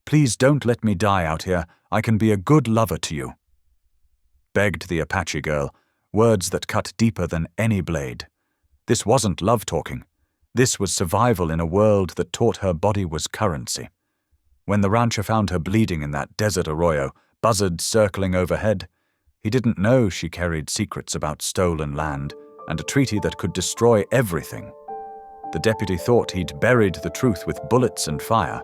Please don't let me die out here. I can be a good lover to you," begged the Apache girl, words that cut deeper than any blade. This wasn't love talking. This was survival in a world that taught her body was currency. When the rancher found her bleeding in that desert arroyo, buzzards circling overhead, he didn't know she carried secrets about stolen land and a treaty that could destroy everything. The deputy thought he'd buried the truth with bullets and fire.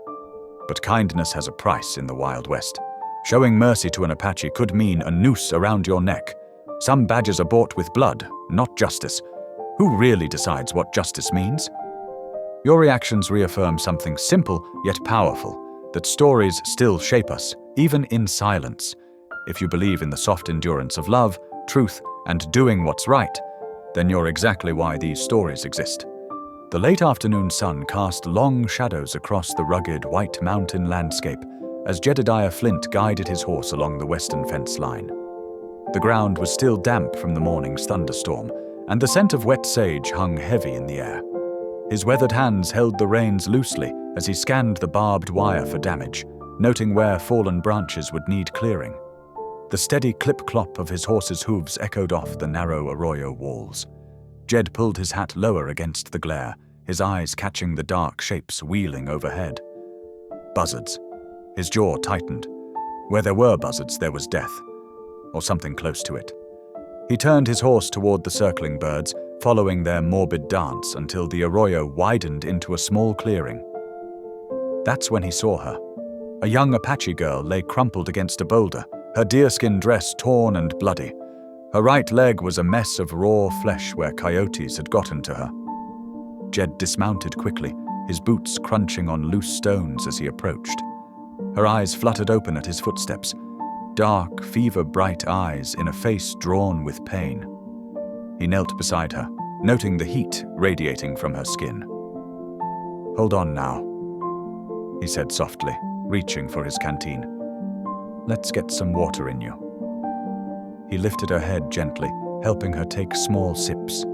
But kindness has a price in the Wild West. Showing mercy to an Apache could mean a noose around your neck. Some badges are bought with blood, not justice. Who really decides what justice means? Your reactions reaffirm something simple yet powerful, that stories still shape us, even in silence. If you believe in the soft endurance of love, truth, and doing what's right, then you're exactly why these stories exist. The late afternoon sun cast long shadows across the rugged white mountain landscape as Jedediah Flint guided his horse along the western fence line. The ground was still damp from the morning's thunderstorm, and the scent of wet sage hung heavy in the air. His weathered hands held the reins loosely as he scanned the barbed wire for damage, noting where fallen branches would need clearing. The steady clip-clop of his horse's hooves echoed off the narrow arroyo walls. Jed pulled his hat lower against the glare, his eyes catching the dark shapes wheeling overhead. Buzzards. His jaw tightened. Where there were buzzards, there was death, or something close to it. He turned his horse toward the circling birds, following their morbid dance until the arroyo widened into a small clearing. That's when he saw her. A young Apache girl lay crumpled against a boulder, her deerskin dress torn and bloody. Her right leg was a mess of raw flesh where coyotes had gotten to her. Jed dismounted quickly, his boots crunching on loose stones as he approached. Her eyes fluttered open at his footsteps, dark, fever-bright eyes in a face drawn with pain. He knelt beside her, noting the heat radiating from her skin. "Hold on now," he said softly, reaching for his canteen. "Let's get some water in you." He lifted her head gently, helping her take small sips.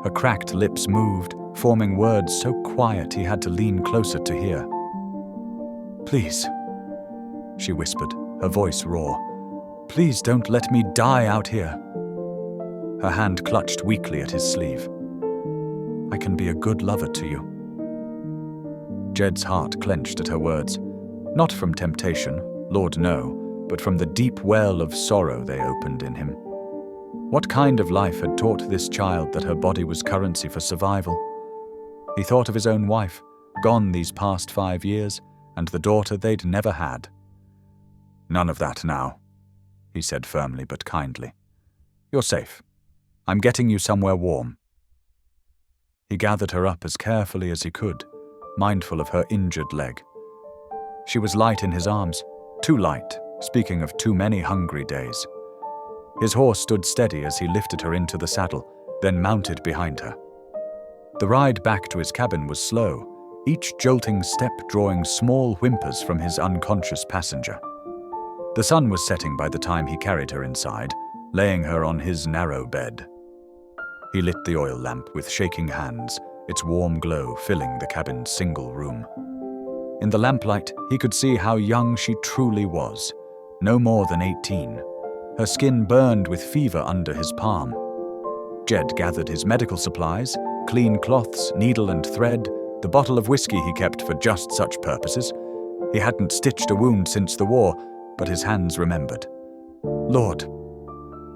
Her cracked lips moved, forming words so quiet he had to lean closer to hear. "Please," she whispered, her voice raw. "Please don't let me die out here." Her hand clutched weakly at his sleeve. "I can be a good lover to you." Jed's heart clenched at her words, not from temptation, Lord no, but from the deep well of sorrow they opened in him. What kind of life had taught this child that her body was currency for survival? He thought of his own wife, gone these past 5 years, and the daughter they'd never had. "None of that now," he said firmly but kindly. "You're safe. I'm getting you somewhere warm." He gathered her up as carefully as he could, mindful of her injured leg. She was light in his arms, too light, speaking of too many hungry days. His horse stood steady as he lifted her into the saddle, then mounted behind her. The ride back to his cabin was slow, each jolting step drawing small whimpers from his unconscious passenger. The sun was setting by the time he carried her inside, laying her on his narrow bed. He lit the oil lamp with shaking hands, its warm glow filling the cabin's single room. In the lamplight, he could see how young she truly was, no more than 18. Her skin burned with fever under his palm. Jed gathered his medical supplies, clean cloths, needle and thread, the bottle of whiskey he kept for just such purposes. He hadn't stitched a wound since the war, but his hands remembered. "Lord,"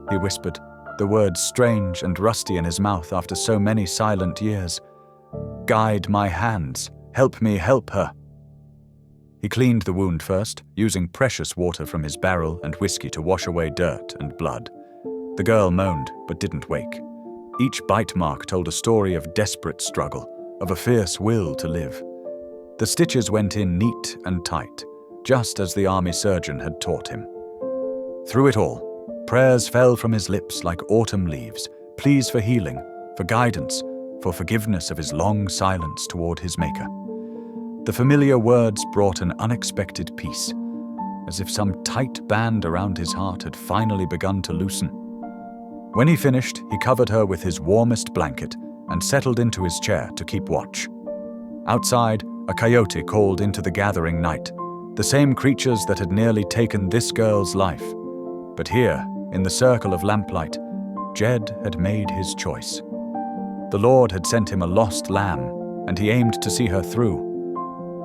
he whispered, the words strange and rusty in his mouth after so many silent years. "Guide my hands. Help me help her." He cleaned the wound first, using precious water from his barrel and whiskey to wash away dirt and blood. The girl moaned, but didn't wake. Each bite mark told a story of desperate struggle, of a fierce will to live. The stitches went in neat and tight, just as the army surgeon had taught him. Through it all, prayers fell from his lips like autumn leaves, pleas for healing, for guidance, for forgiveness of his long silence toward his Maker. The familiar words brought an unexpected peace, as if some tight band around his heart had finally begun to loosen. When he finished, he covered her with his warmest blanket and settled into his chair to keep watch. Outside, a coyote called into the gathering night, the same creatures that had nearly taken this girl's life. But here, in the circle of lamplight, Jed had made his choice. The Lord had sent him a lost lamb, and he aimed to see her through.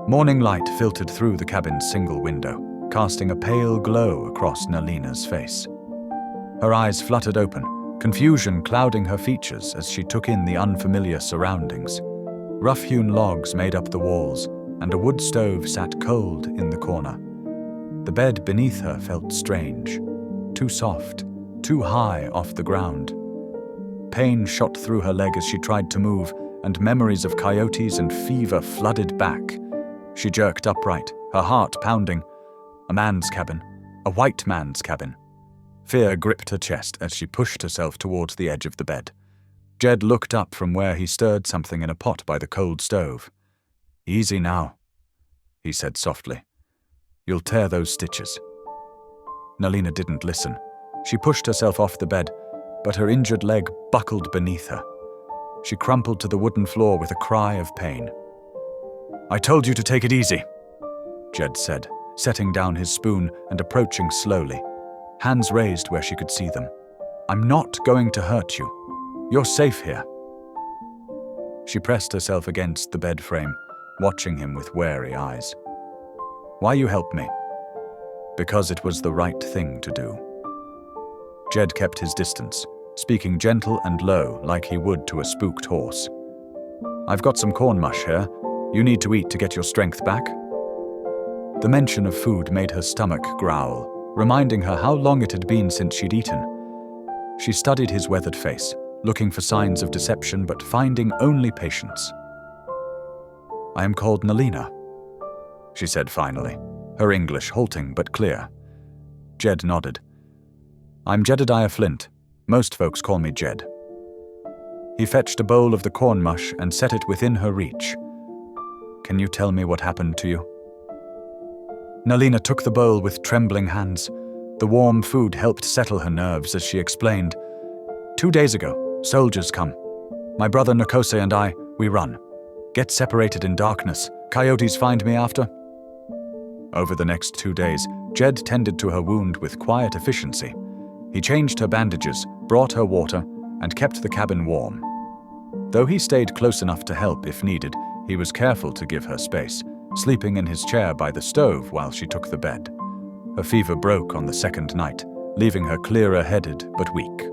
Morning light filtered through the cabin's single window, casting a pale glow across Nalina's face. Her eyes fluttered open, confusion clouding her features as she took in the unfamiliar surroundings. Rough-hewn logs made up the walls, and a wood stove sat cold in the corner. The bed beneath her felt strange, too soft, too high off the ground. Pain shot through her leg as she tried to move, and memories of coyotes and fever flooded back. She jerked upright, her heart pounding. A man's cabin, a white man's cabin. Fear gripped her chest as she pushed herself towards the edge of the bed. Jed looked up from where he stirred something in a pot by the cold stove. "Easy now," he said softly. "You'll tear those stitches." Nalina didn't listen. She pushed herself off the bed, but her injured leg buckled beneath her. She crumpled to the wooden floor with a cry of pain. "I told you to take it easy," Jed said, setting down his spoon and approaching slowly, hands raised where she could see them. "I'm not going to hurt you. You're safe here." She pressed herself against the bed frame, watching him with wary eyes. "Why you help me?" "Because it was the right thing to do." Jed kept his distance, speaking gentle and low like he would to a spooked horse. "I've got some corn mush here. You need to eat to get your strength back." The mention of food made her stomach growl, reminding her how long it had been since she'd eaten. She studied his weathered face, looking for signs of deception but finding only patience. "I am called Nalina," she said finally, her English halting but clear. Jed nodded. "I'm Jedediah Flint. Most folks call me Jed." He fetched a bowl of the corn mush and set it within her reach. "Can you tell me what happened to you?" Nalina took the bowl with trembling hands. The warm food helped settle her nerves as she explained. 2 days ago, soldiers come. My brother Nakose and I, we run. Get separated in darkness. Coyotes find me after." Over the next 2 days, Jed tended to her wound with quiet efficiency. He changed her bandages, brought her water, and kept the cabin warm. Though he stayed close enough to help if needed, he was careful to give her space, sleeping in his chair by the stove while she took the bed. Her fever broke on the second night, leaving her clearer-headed but weak.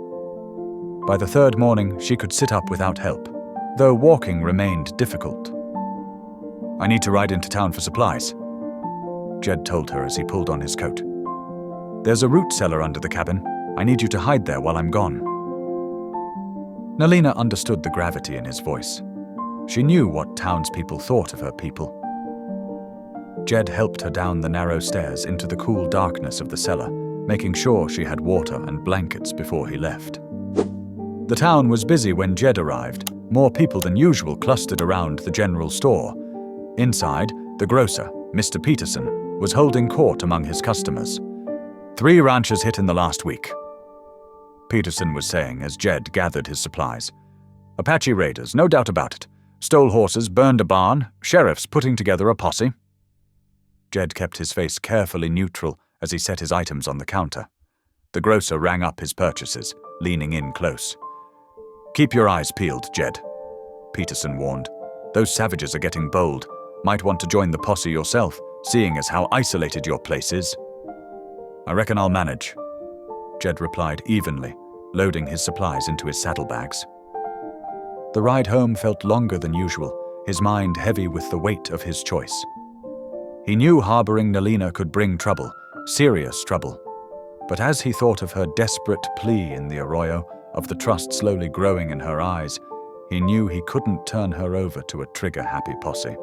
By the third morning, she could sit up without help, though walking remained difficult. "I need to ride into town for supplies," Jed told her as he pulled on his coat. "There's a root cellar under the cabin. I need you to hide there while I'm gone." Nalina understood the gravity in his voice. She knew what townspeople thought of her people. Jed helped her down the narrow stairs into the cool darkness of the cellar, making sure she had water and blankets before he left. The town was busy when Jed arrived. More people than usual clustered around the general store. Inside, the grocer, Mr. Peterson, was holding court among his customers. 3 ranches hit in the last week," Peterson was saying as Jed gathered his supplies. "Apache raiders, no doubt about it. Stole horses, burned a barn, sheriffs putting together a posse." Jed kept his face carefully neutral as he set his items on the counter. The grocer rang up his purchases, leaning in close. "Keep your eyes peeled, Jed," Peterson warned. "Those savages are getting bold. Might want to join the posse yourself, seeing as how isolated your place is." "I reckon I'll manage," Jed replied evenly, loading his supplies into his saddlebags. The ride home felt longer than usual, his mind heavy with the weight of his choice. He knew harboring Nalina could bring trouble, serious trouble. But as he thought of her desperate plea in the arroyo, of the trust slowly growing in her eyes, he knew he couldn't turn her over to a trigger-happy posse.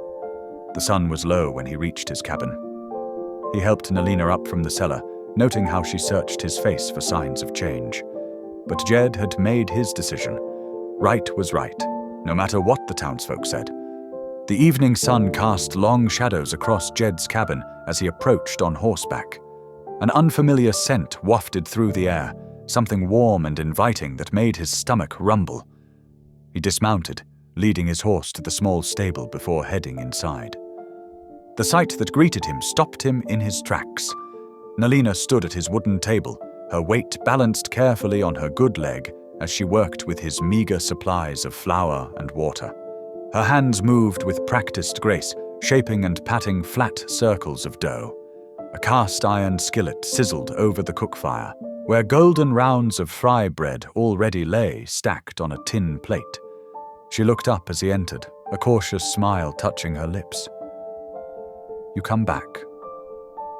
The sun was low when he reached his cabin. He helped Nalina up from the cellar, noting how she searched his face for signs of change. But Jed had made his decision. Right was right, no matter what the townsfolk said. The evening sun cast long shadows across Jed's cabin as he approached on horseback. An unfamiliar scent wafted through the air, something warm and inviting that made his stomach rumble. He dismounted, leading his horse to the small stable before heading inside. The sight that greeted him stopped him in his tracks. Nalina stood at his wooden table, her weight balanced carefully on her good leg as she worked with his meager supplies of flour and water. Her hands moved with practiced grace, shaping and patting flat circles of dough. A cast-iron skillet sizzled over the cook fire, where golden rounds of fry bread already lay stacked on a tin plate. She looked up as he entered, a cautious smile touching her lips. "You come back,"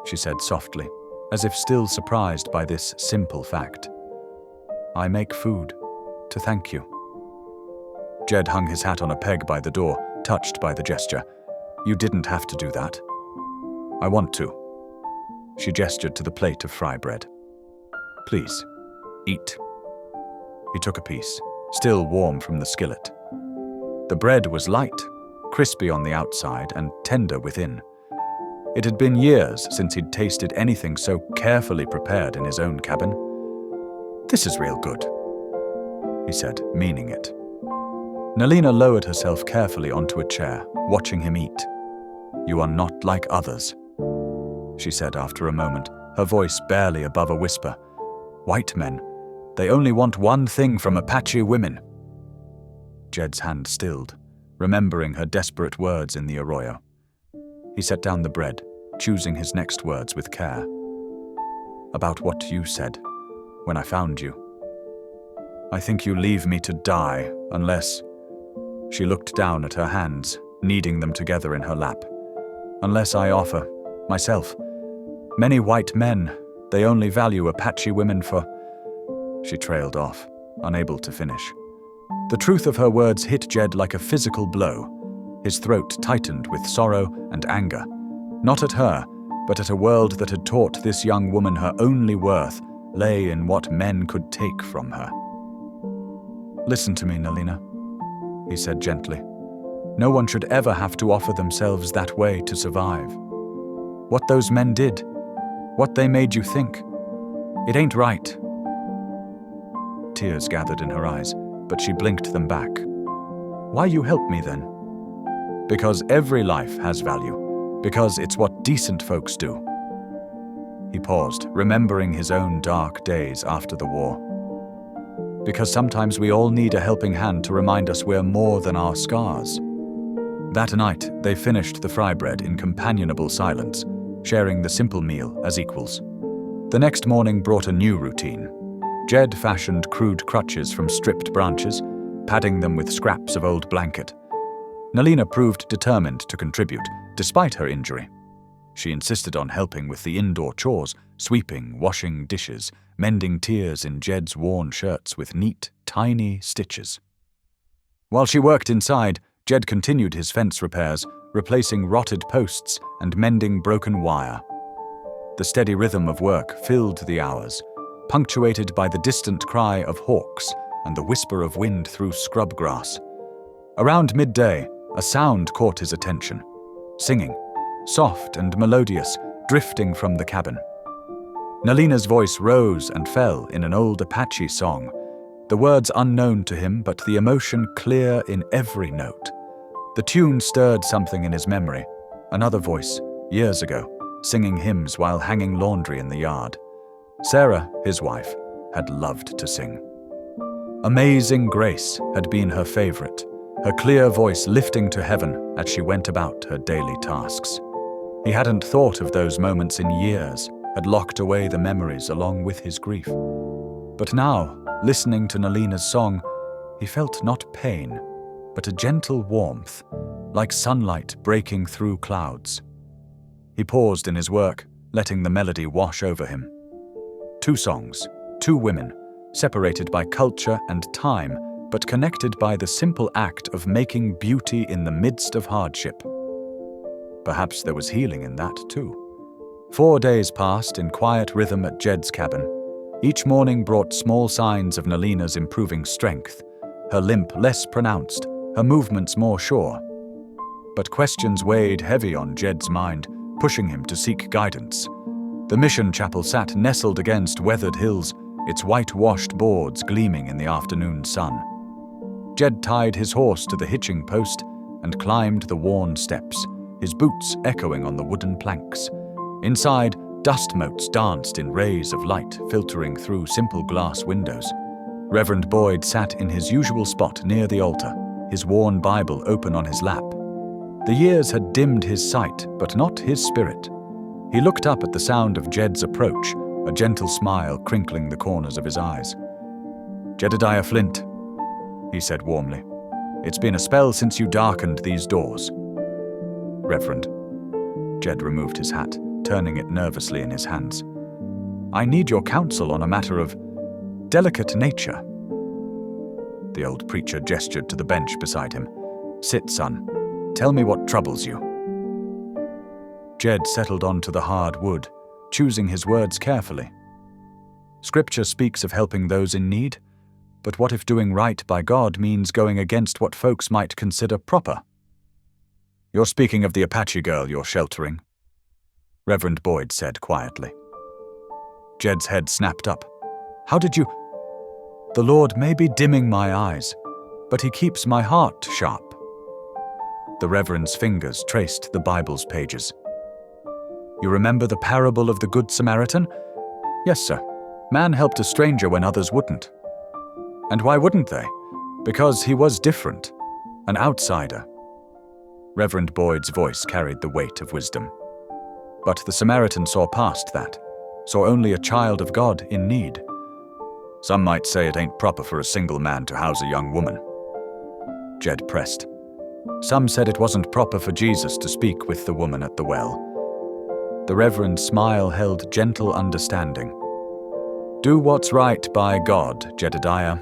she said softly, as if still surprised by this simple fact. "I make food to thank you." Jed hung his hat on a peg by the door, touched by the gesture. "You didn't have to do that." "I want to." She gestured to the plate of fry bread. "Please, eat." He took a piece, still warm from the skillet. The bread was light, crispy on the outside and tender within. It had been years since he'd tasted anything so carefully prepared in his own cabin. "This is real good," he said, meaning it. Nalina lowered herself carefully onto a chair, watching him eat. "You are not like others," she said after a moment, her voice barely above a whisper. "White men, they only want one thing from Apache women." Jed's hand stilled, remembering her desperate words in the arroyo. He set down the bread, choosing his next words with care. "About what you said, when I found you. I think you leave me to die, unless..." She looked down at her hands, kneading them together in her lap. "Unless I offer, myself. Many white men, they only value Apache women for..." She trailed off, unable to finish. The truth of her words hit Jed like a physical blow. His throat tightened with sorrow and anger. Not at her, but at a world that had taught this young woman her only worth lay in what men could take from her. "Listen to me, Nalina," he said gently. "No one should ever have to offer themselves that way to survive. What those men did, what they made you think, it ain't right." Tears gathered in her eyes, but she blinked them back. "Why you help me then?" "Because every life has value. Because it's what decent folks do." He paused, remembering his own dark days after the war. "Because sometimes we all need a helping hand to remind us we're more than our scars." That night, they finished the fry bread in companionable silence, sharing the simple meal as equals. The next morning brought a new routine. Jed fashioned crude crutches from stripped branches, padding them with scraps of old blanket. Nalina proved determined to contribute, despite her injury. She insisted on helping with the indoor chores, sweeping, washing dishes, mending tears in Jed's worn shirts with neat, tiny stitches. While she worked inside, Jed continued his fence repairs, replacing rotted posts and mending broken wire. The steady rhythm of work filled the hours, punctuated by the distant cry of hawks and the whisper of wind through scrub grass. Around midday, a sound caught his attention. Singing, soft and melodious, drifting from the cabin. Nalina's voice rose and fell in an old Apache song, the words unknown to him but the emotion clear in every note. The tune stirred something in his memory, another voice, years ago, singing hymns while hanging laundry in the yard. Sarah, his wife, had loved to sing. Amazing Grace had been her favorite, her clear voice lifting to heaven as she went about her daily tasks. He hadn't thought of those moments in years, had locked away the memories along with his grief. But now, listening to Nalina's song, he felt not pain, but a gentle warmth, like sunlight breaking through clouds. He paused in his work, letting the melody wash over him. Two songs, two women, separated by culture and time, but connected by the simple act of making beauty in the midst of hardship. Perhaps there was healing in that too. 4 days passed in quiet rhythm at Jed's cabin. Each morning brought small signs of Nalina's improving strength, her limp less pronounced, her movements more sure. But questions weighed heavy on Jed's mind, pushing him to seek guidance. The mission chapel sat nestled against weathered hills, its whitewashed boards gleaming in the afternoon sun. Jed tied his horse to the hitching post and climbed the worn steps, his boots echoing on the wooden planks. Inside, dust motes danced in rays of light filtering through simple glass windows. Reverend Boyd sat in his usual spot near the altar, his worn Bible open on his lap. The years had dimmed his sight, but not his spirit. He looked up at the sound of Jed's approach, a gentle smile crinkling the corners of his eyes. "Jedediah Flint," he said warmly. "It's been a spell since you darkened these doors." "Reverend." Jed removed his hat, turning it nervously in his hands. "I need your counsel on a matter of delicate nature." The old preacher gestured to the bench beside him. "Sit, son. Tell me what troubles you." Jed settled onto the hard wood, choosing his words carefully. "Scripture speaks of helping those in need, but what if doing right by God means going against what folks might consider proper?" "You're speaking of the Apache girl you're sheltering," Reverend Boyd said quietly. Jed's head snapped up. "How did you—" "The Lord may be dimming my eyes, but He keeps my heart sharp." The Reverend's fingers traced the Bible's pages. "You remember the parable of the Good Samaritan?" "Yes, sir. Man helped a stranger when others wouldn't." "And why wouldn't they?" "Because he was different, an outsider." Reverend Boyd's voice carried the weight of wisdom. But the Samaritan saw past that, saw only a child of God in need. "Some might say it ain't proper for a single man to house a young woman." Jed pressed. "Some said it wasn't proper for Jesus to speak with the woman at the well." The Reverend's smile held gentle understanding. "Do what's right by God, Jedediah.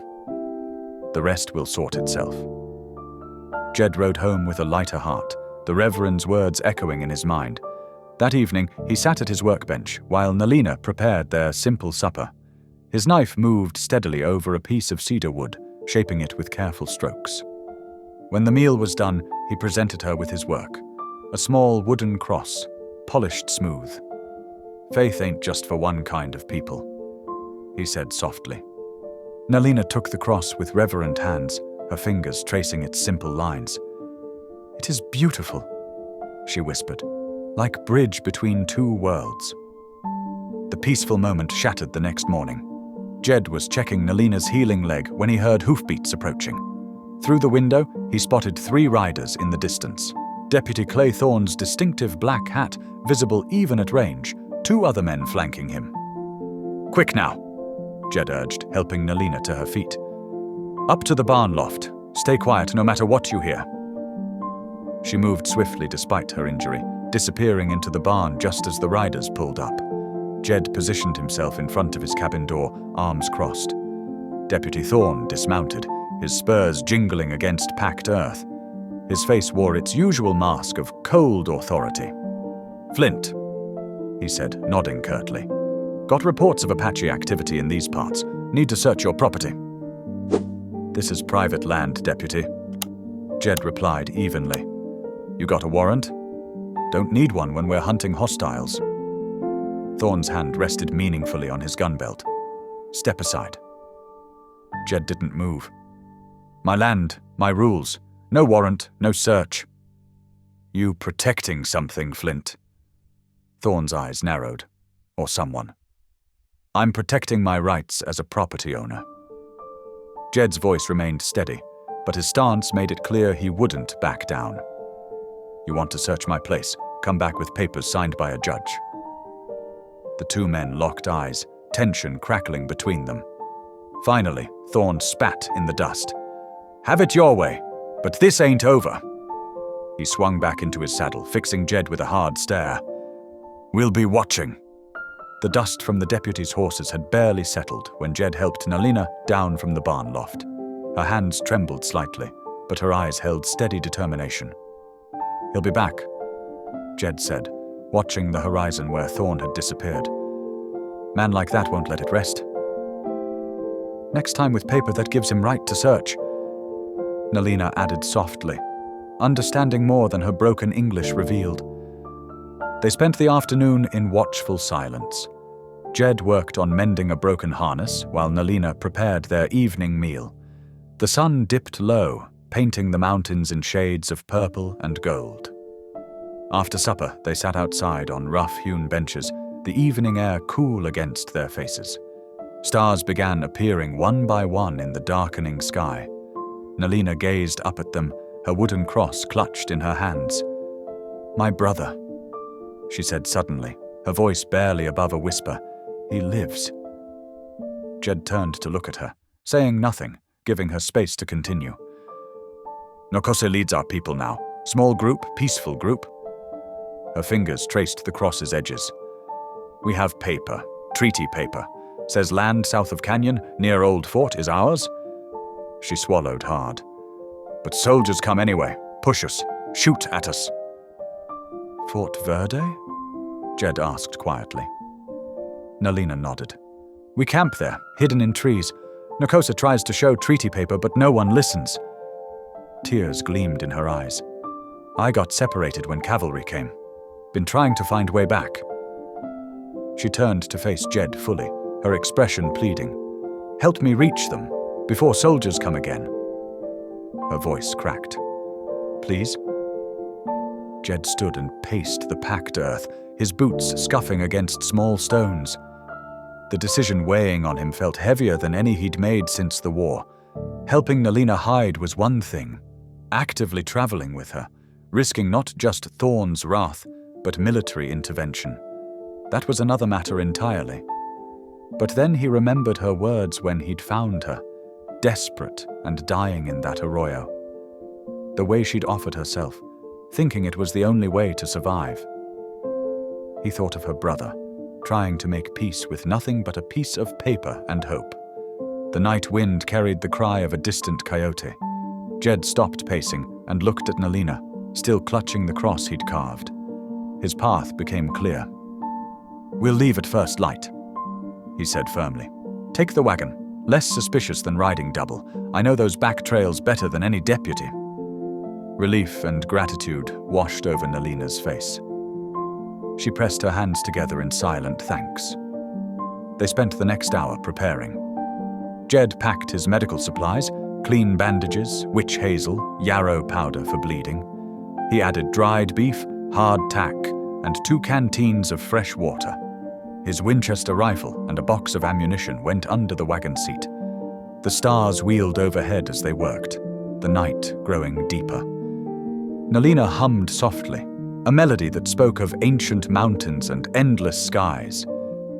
The rest will sort itself." Jed rode home with a lighter heart, the Reverend's words echoing in his mind. That evening, he sat at his workbench while Nalina prepared their simple supper. His knife moved steadily over a piece of cedar wood, shaping it with careful strokes. When the meal was done, he presented her with his work, a small wooden cross, polished smooth. "Faith ain't just for one kind of people," he said softly. Nalina took the cross with reverent hands, her fingers tracing its simple lines. "It is beautiful," she whispered, "like bridge between two worlds." The peaceful moment shattered the next morning. Jed was checking Nalina's healing leg when he heard hoofbeats approaching. Through the window, he spotted 3 riders in the distance. Deputy Claythorne's distinctive black hat, visible even at range, 2 other men flanking him. "Quick now," Jed urged, helping Nalina to her feet. "Up to the barn loft. Stay quiet no matter what you hear." She moved swiftly despite her injury, disappearing into the barn just as the riders pulled up. Jed positioned himself in front of his cabin door, arms crossed. Deputy Thorne dismounted, his spurs jingling against packed earth. His face wore its usual mask of cold authority. "Flint," he said, nodding curtly. "Got reports of Apache activity in these parts. Need to search your property." "This is private land, Deputy," Jed replied evenly. "You got a warrant?" "Don't need one when we're hunting hostiles." Thorne's hand rested meaningfully on his gun belt. "Step aside." Jed didn't move. "My land, my rules. No warrant, no search." "You protecting something, Flint?" Thorne's eyes narrowed. "Or someone." "I'm protecting my rights as a property owner." Jed's voice remained steady, but his stance made it clear he wouldn't back down. "You want to search my place? Come back with papers signed by a judge." The 2 men locked eyes, tension crackling between them. Finally, Thorne spat in the dust. "Have it your way, but this ain't over." He swung back into his saddle, fixing Jed with a hard stare. "We'll be watching." The dust from the deputy's horses had barely settled when Jed helped Nalina down from the barn loft. Her hands trembled slightly, but her eyes held steady determination. "He'll be back," Jed said, watching the horizon where Thorne had disappeared. "Man like that won't let it rest." "Next time with paper that gives him right to search," Nalina added softly, understanding more than her broken English revealed. They spent the afternoon in watchful silence. Jed worked on mending a broken harness while Nalina prepared their evening meal. The sun dipped low, painting the mountains in shades of purple and gold. After supper, they sat outside on rough-hewn benches, the evening air cool against their faces. Stars began appearing one by one in the darkening sky. Nalina gazed up at them, her wooden cross clutched in her hands. "My brother," she said suddenly, her voice barely above a whisper. "He lives." Jed turned to look at her, saying nothing, giving her space to continue. "Nokose leads our people now. Small group, peaceful group." Her fingers traced the cross's edges. "We have paper, treaty paper. Says land south of Canyon, near Old Fort, is ours." She swallowed hard. "But soldiers come anyway. Push us. Shoot at us." "Fort Verde?" Jed asked quietly. Nalina nodded. "We camp there, hidden in trees. Nokose tries to show treaty paper, but no one listens." Tears gleamed in her eyes. "I got separated when cavalry came. Been trying to find way back." She turned to face Jed fully, her expression pleading. "Help me reach them, before soldiers come again." Her voice cracked. "Please?" Jed stood and paced the packed earth, his boots scuffing against small stones. The decision weighing on him felt heavier than any he'd made since the war. Helping Nalina hide was one thing. Actively traveling with her, risking not just Thorn's wrath, but military intervention. That was another matter entirely. But then he remembered her words when he'd found her, desperate and dying in that arroyo. The way she'd offered herself, thinking it was the only way to survive. He thought of her brother, trying to make peace with nothing but a piece of paper and hope. The night wind carried the cry of a distant coyote. Jed stopped pacing and looked at Nalina, still clutching the cross he'd carved. His path became clear. "We'll leave at first light," he said firmly. "Take the wagon. Less suspicious than riding double. I know those back trails better than any deputy." Relief and gratitude washed over Nalina's face. She pressed her hands together in silent thanks. They spent the next hour preparing. Jed packed his medical supplies, clean bandages, witch hazel, yarrow powder for bleeding. He added dried beef, hard tack, and 2 canteens of fresh water. His Winchester rifle and a box of ammunition went under the wagon seat. The stars wheeled overhead as they worked, the night growing deeper. Nalina hummed softly, a melody that spoke of ancient mountains and endless skies.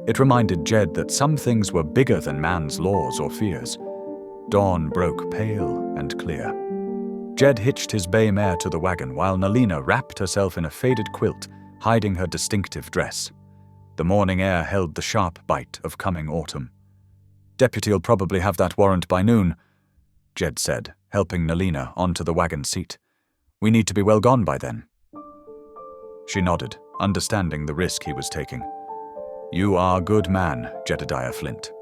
It reminded Jed that some things were bigger than man's laws or fears. Dawn broke pale and clear. Jed hitched his bay mare to the wagon while Nalina wrapped herself in a faded quilt, hiding her distinctive dress. The morning air held the sharp bite of coming autumn. "Deputy'll probably have that warrant by noon," Jed said, helping Nalina onto the wagon seat. "We need to be well gone by then." She nodded, understanding the risk he was taking. "You are a good man, Jedediah Flint."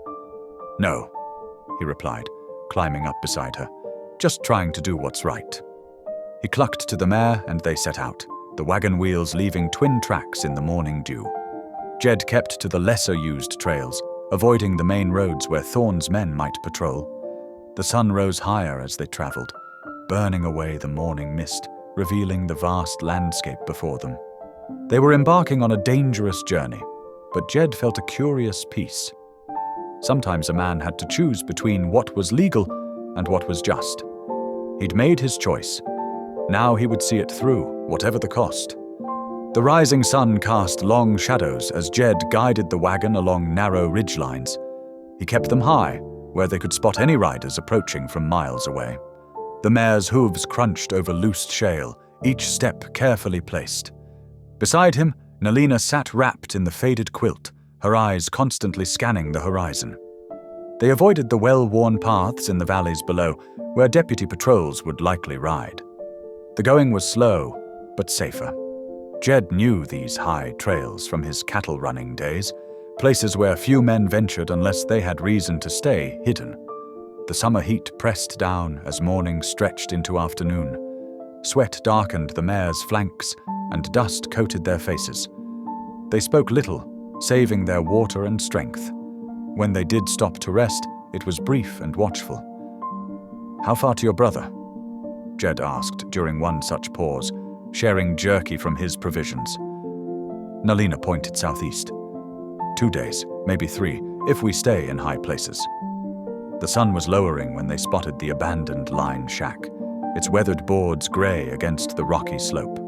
"No," he replied, climbing up beside her. "Just trying to do what's right." He clucked to the mare and they set out, the wagon wheels leaving twin tracks in the morning dew. Jed kept to the lesser-used trails, avoiding the main roads where Thorn's men might patrol. The sun rose higher as they traveled, burning away the morning mist, revealing the vast landscape before them. They were embarking on a dangerous journey, but Jed felt a curious peace. Sometimes a man had to choose between what was legal and what was just. He'd made his choice. Now he would see it through, whatever the cost. The rising sun cast long shadows as Jed guided the wagon along narrow ridgelines. He kept them high, where they could spot any riders approaching from miles away. The mare's hooves crunched over loose shale, each step carefully placed. Beside him, Nalina sat wrapped in the faded quilt, her eyes constantly scanning the horizon. They avoided the well-worn paths in the valleys below, where deputy patrols would likely ride. The going was slow, but safer. Jed knew these high trails from his cattle-running days, places where few men ventured unless they had reason to stay hidden. The summer heat pressed down as morning stretched into afternoon. Sweat darkened the mare's flanks, and dust coated their faces. They spoke little, saving their water and strength. When they did stop to rest, it was brief and watchful. "How far to your brother?" Jed asked during one such pause, sharing jerky from his provisions. Nalina pointed southeast. 2 days, maybe 3, if we stay in high places. The sun was lowering when they spotted the abandoned line shack, its weathered boards gray against the rocky slope.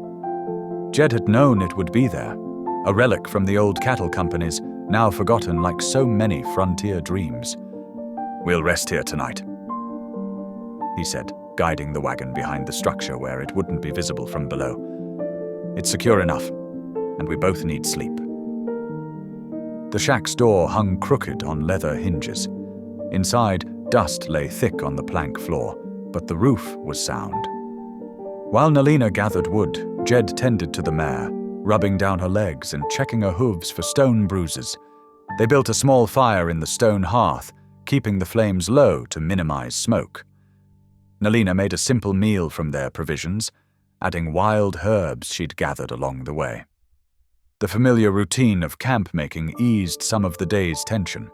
Jed had known it would be there, a relic from the old cattle companies, now forgotten like so many frontier dreams. "We'll rest here tonight," he said, guiding the wagon behind the structure where it wouldn't be visible from below. "It's secure enough, and we both need sleep." The shack's door hung crooked on leather hinges. Inside, dust lay thick on the plank floor, but the roof was sound. While Nalina gathered wood, Jed tended to the mare, rubbing down her legs and checking her hooves for stone bruises. They built a small fire in the stone hearth, keeping the flames low to minimize smoke. Nalina made a simple meal from their provisions, adding wild herbs she'd gathered along the way. The familiar routine of camp-making eased some of the day's tension.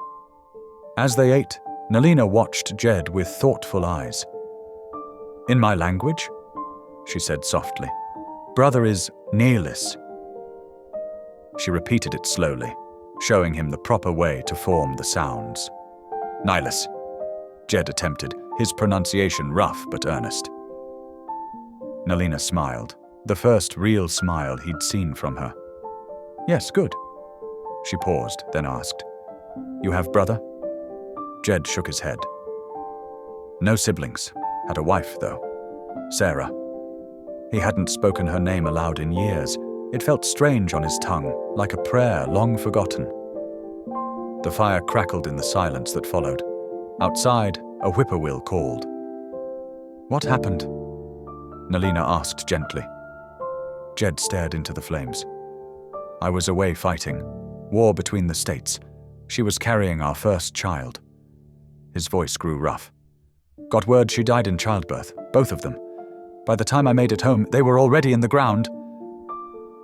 As they ate, Nalina watched Jed with thoughtful eyes. "In my language," she said softly, "brother is Nelis." She repeated it slowly, showing him the proper way to form the sounds. "Nihilus," Jed attempted, his pronunciation rough but earnest. Nalina smiled, the first real smile he'd seen from her. "Yes, good." She paused, then asked, "You have brother?" Jed shook his head. "No siblings. Had a wife, though. Sarah." He hadn't spoken her name aloud in years. It felt strange on his tongue, like a prayer long forgotten. The fire crackled in the silence that followed. Outside, a whippoorwill called. "What happened?" Nalina asked gently. Jed stared into the flames. "I was away fighting. War between the states. She was carrying our first child." His voice grew rough. "Got word she died in childbirth, both of them. By the time I made it home, they were already in the ground."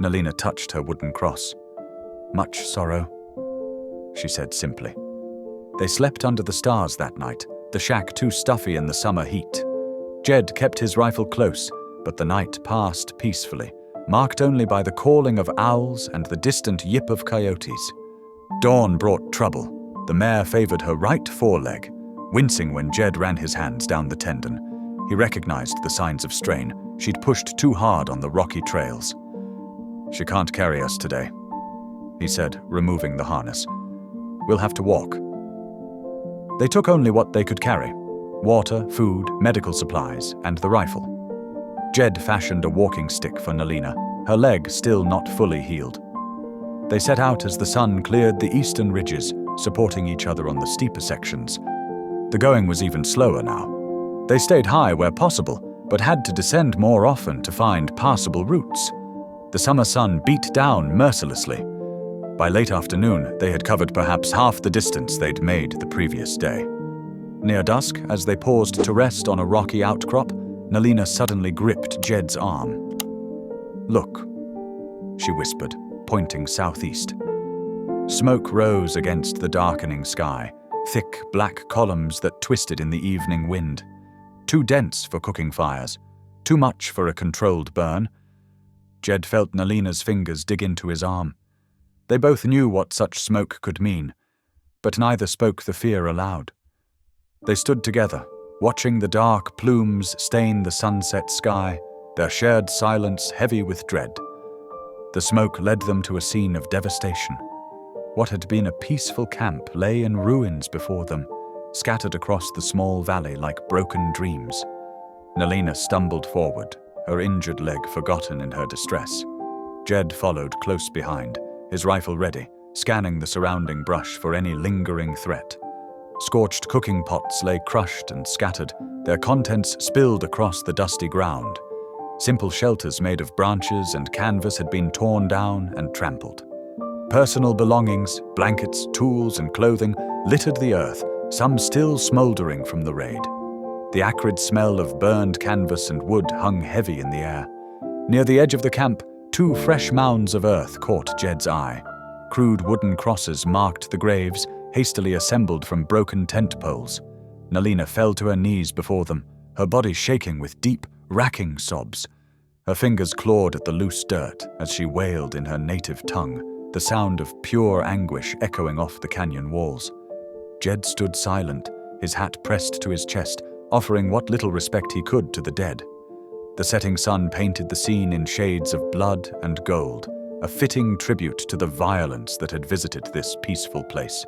Nalina touched her wooden cross. "Much sorrow," she said simply. They slept under the stars that night, the shack too stuffy in the summer heat. Jed kept his rifle close, but the night passed peacefully, marked only by the calling of owls and the distant yip of coyotes. Dawn brought trouble. The mare favored her right foreleg, wincing when Jed ran his hands down the tendon. He recognized the signs of strain. She'd pushed too hard on the rocky trails. "She can't carry us today," he said, removing the harness. "We'll have to walk." They took only what they could carry: water, food, medical supplies, and the rifle. Jed fashioned a walking stick for Nalina, her leg still not fully healed. They set out as the sun cleared the eastern ridges, supporting each other on the steeper sections. The going was even slower now. They stayed high where possible, but had to descend more often to find passable routes. The summer sun beat down mercilessly. By late afternoon, they had covered perhaps half the distance they'd made the previous day. Near dusk, as they paused to rest on a rocky outcrop, Nalina suddenly gripped Jed's arm. "Look," she whispered, pointing southeast. Smoke rose against the darkening sky, thick black columns that twisted in the evening wind. Too dense for cooking fires, too much for a controlled burn. Jed felt Nalina's fingers dig into his arm. They both knew what such smoke could mean, but neither spoke the fear aloud. They stood together, watching the dark plumes stain the sunset sky, their shared silence heavy with dread. The smoke led them to a scene of devastation. What had been a peaceful camp lay in ruins before them, scattered across the small valley like broken dreams. Nalina stumbled forward, her injured leg forgotten in her distress. Jed followed close behind, his rifle ready, scanning the surrounding brush for any lingering threat. Scorched cooking pots lay crushed and scattered, their contents spilled across the dusty ground. Simple shelters made of branches and canvas had been torn down and trampled. Personal belongings, blankets, tools, and clothing littered the earth, some still smoldering from the raid. The acrid smell of burned canvas and wood hung heavy in the air. Near the edge of the camp, 2 fresh mounds of earth caught Jed's eye. Crude wooden crosses marked the graves, hastily assembled from broken tent poles. Nalina fell to her knees before them, her body shaking with deep, racking sobs. Her fingers clawed at the loose dirt as she wailed in her native tongue, the sound of pure anguish echoing off the canyon walls. Jed stood silent, his hat pressed to his chest, offering what little respect he could to the dead. The setting sun painted the scene in shades of blood and gold, a fitting tribute to the violence that had visited this peaceful place.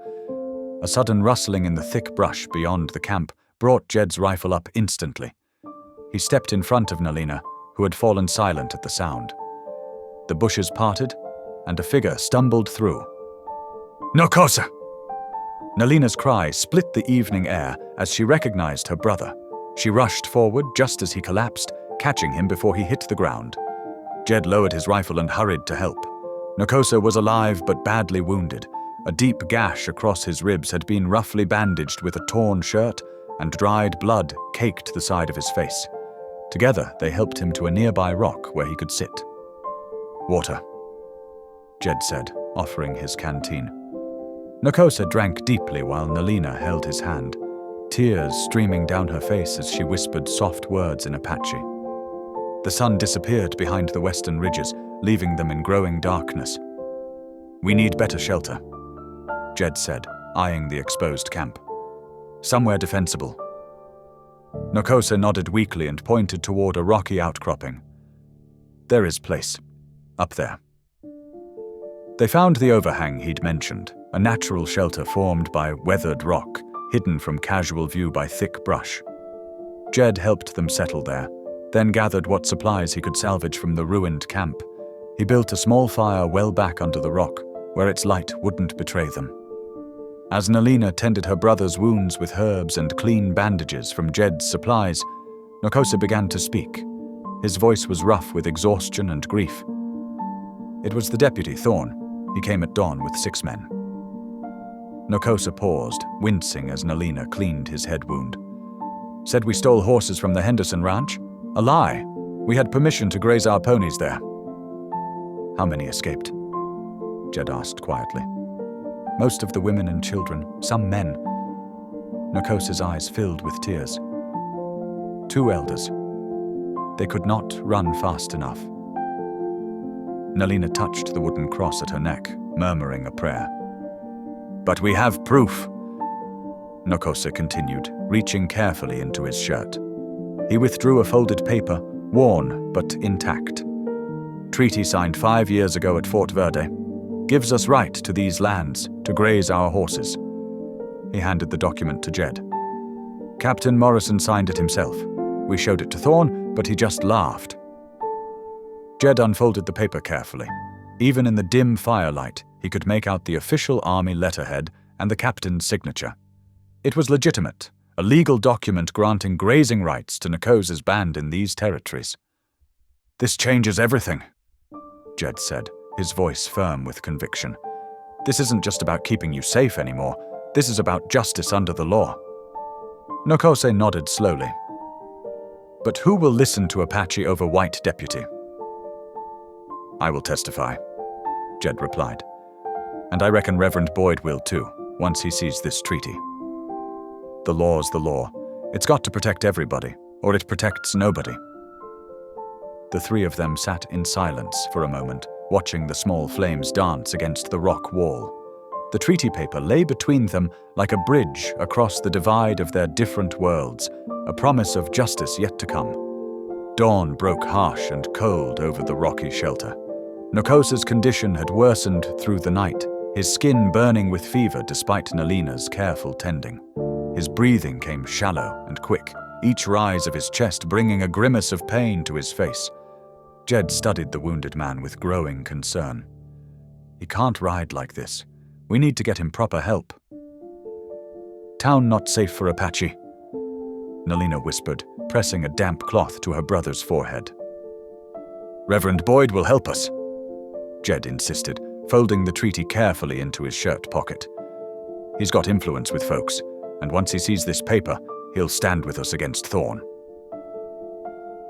A sudden rustling in the thick brush beyond the camp brought Jed's rifle up instantly. He stepped in front of Nalina, who had fallen silent at the sound. The bushes parted, and a figure stumbled through. "Nokosa!" Nalina's cry split the evening air as she recognized her brother. She rushed forward just as he collapsed, catching him before he hit the ground. Jed lowered his rifle and hurried to help. Nokosa was alive but badly wounded. A deep gash across his ribs had been roughly bandaged with a torn shirt, and dried blood caked the side of his face. Together, they helped him to a nearby rock where he could sit. "Water," Jed said, offering his canteen. Nokosa drank deeply while Nalina held his hand, tears streaming down her face as she whispered soft words in Apache. The sun disappeared behind the western ridges, leaving them in growing darkness. "We need better shelter," Jed said, eyeing the exposed camp. "Somewhere defensible." Nokosa nodded weakly and pointed toward a rocky outcropping. "There is place. Up there." They found the overhang he'd mentioned, a natural shelter formed by weathered rock, hidden from casual view by thick brush. Jed helped them settle there, then gathered what supplies he could salvage from the ruined camp. He built a small fire well back under the rock, where its light wouldn't betray them. As Nalina tended her brother's wounds with herbs and clean bandages from Jed's supplies, Nokosa began to speak. His voice was rough with exhaustion and grief. It was the deputy, Thorn. He came at dawn with 6 men. Nokosa paused, wincing as Nalina cleaned his head wound. "Said we stole horses from the Henderson ranch? A lie. We had permission to graze our ponies there." "How many escaped?" Jed asked quietly. "Most of the women and children, some men." Nokosa's eyes filled with tears. 2 elders. They could not run fast enough. Nalina touched the wooden cross at her neck, murmuring a prayer. "But we have proof," Nokosa continued, reaching carefully into his shirt. He withdrew a folded paper, worn but intact. "Treaty signed 5 years ago at Fort Verde. Gives us right to these lands, to graze our horses." He handed the document to Jed. "Captain Morrison signed it himself. We showed it to Thorn, but he just laughed." Jed unfolded the paper carefully. Even in the dim firelight, he could make out the official army letterhead and the captain's signature. It was legitimate, a legal document granting grazing rights to Nokosa's band in these territories. "This changes everything," Jed said, his voice firm with conviction. "This isn't just about keeping you safe anymore. This is about justice under the law." Nokosa nodded slowly. "But who will listen to Apache over white deputy?" "I will testify," Jed replied. "And I reckon Reverend Boyd will too, once he sees this treaty. The law's the law. It's got to protect everybody, or it protects nobody." The 3 of them sat in silence for a moment, watching the small flames dance against the rock wall. The treaty paper lay between them like a bridge across the divide of their different worlds, a promise of justice yet to come. Dawn broke harsh and cold over the rocky shelter. Nokosa's condition had worsened through the night, his skin burning with fever despite Nalina's careful tending. His breathing came shallow and quick, each rise of his chest bringing a grimace of pain to his face. Jed studied the wounded man with growing concern. "He can't ride like this. We need to get him proper help." "Town not safe for Apache," Nalina whispered, pressing a damp cloth to her brother's forehead. "Reverend Boyd will help us," Jed insisted, folding the treaty carefully into his shirt pocket. "He's got influence with folks, and once he sees this paper, he'll stand with us against Thorn."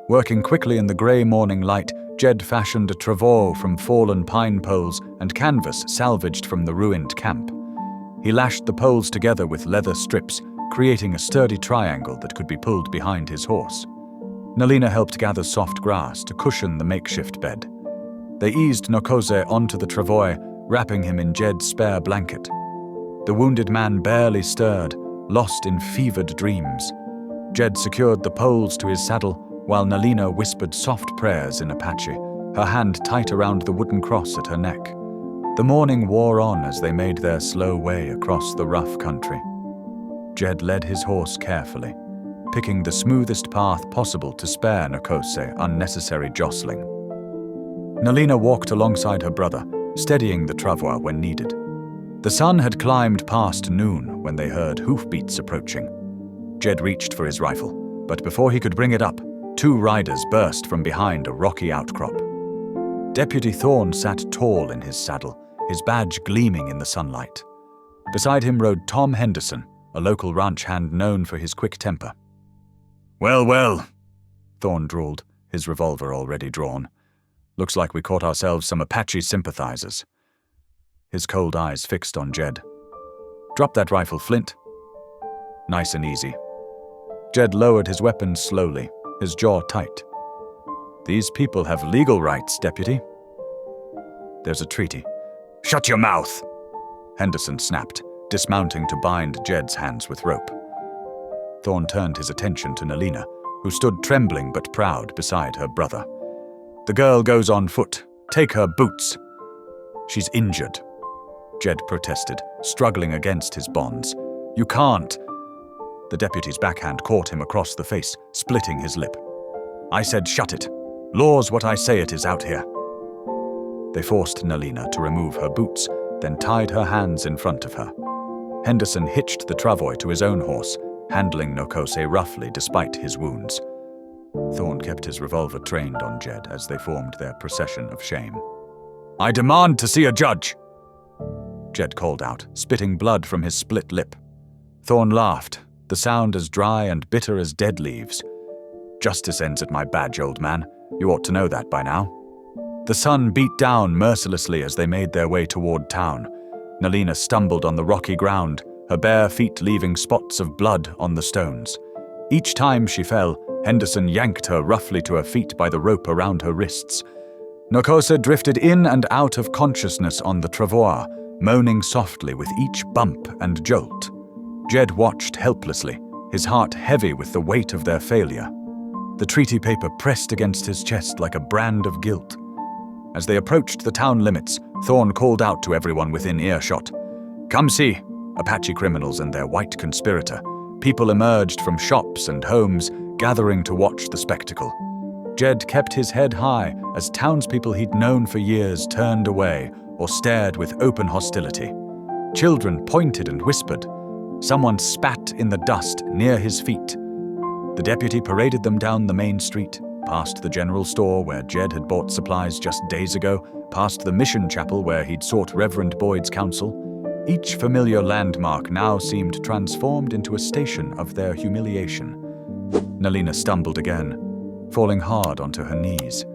Working quickly in the grey morning light, Jed fashioned a travois from fallen pine poles and canvas salvaged from the ruined camp. He lashed the poles together with leather strips, creating a sturdy triangle that could be pulled behind his horse. Nalina helped gather soft grass to cushion the makeshift bed. They eased Nokose onto the travois, wrapping him in Jed's spare blanket. The wounded man barely stirred, lost in fevered dreams. Jed secured the poles to his saddle, while Nalina whispered soft prayers in Apache, her hand tight around the wooden cross at her neck. The morning wore on as they made their slow way across the rough country. Jed led his horse carefully, picking the smoothest path possible to spare Nokose unnecessary jostling. Nalina walked alongside her brother, steadying the travois when needed. The sun had climbed past noon when they heard hoofbeats approaching. Jed reached for his rifle, but before he could bring it up, two riders burst from behind a rocky outcrop. Deputy Thorne sat tall in his saddle, his badge gleaming in the sunlight. Beside him rode Tom Henderson, a local ranch hand known for his quick temper. "Well, well," Thorne drawled, his revolver already drawn. "Looks like we caught ourselves some Apache sympathizers." His cold eyes fixed on Jed. "Drop that rifle, Flint." "Nice and easy." Jed lowered his weapon slowly, his jaw tight. "These people have legal rights, Deputy." "There's a treaty." "Shut your mouth!" Henderson snapped, dismounting to bind Jed's hands with rope. Thorne turned his attention to Nalina, who stood trembling but proud beside her brother. "The girl goes on foot. Take her boots." "She's injured," Jed protested, struggling against his bonds. "You can't." The deputy's backhand caught him across the face, splitting his lip. "I said shut it. Law's what I say it is out here." They forced Nalina to remove her boots, then tied her hands in front of her. Henderson hitched the travois to his own horse, handling Nokose roughly despite his wounds. Thorne kept his revolver trained on Jed as they formed their procession of shame. "I demand to see a judge!" Jed called out, spitting blood from his split lip. Thorne laughed, the sound as dry and bitter as dead leaves. "Justice ends at my badge, old man. You ought to know that by now." The sun beat down mercilessly as they made their way toward town. Nalina stumbled on the rocky ground, her bare feet leaving spots of blood on the stones. Each time she fell, Henderson yanked her roughly to her feet by the rope around her wrists. Nokose drifted in and out of consciousness on the travois, moaning softly with each bump and jolt. Jed watched helplessly, his heart heavy with the weight of their failure. The treaty paper pressed against his chest like a brand of guilt. As they approached the town limits, Thorne called out to everyone within earshot. "Come see!" Apache criminals and their white conspirator. People emerged from shops and homes, gathering to watch the spectacle. Jed kept his head high as townspeople he'd known for years turned away or stared with open hostility. Children pointed and whispered. Someone spat in the dust near his feet. The deputy paraded them down the main street, past the general store where Jed had bought supplies just days ago, past the mission chapel where he'd sought Reverend Boyd's counsel. Each familiar landmark now seemed transformed into a station of their humiliation. Nalina stumbled again, falling hard onto her knees.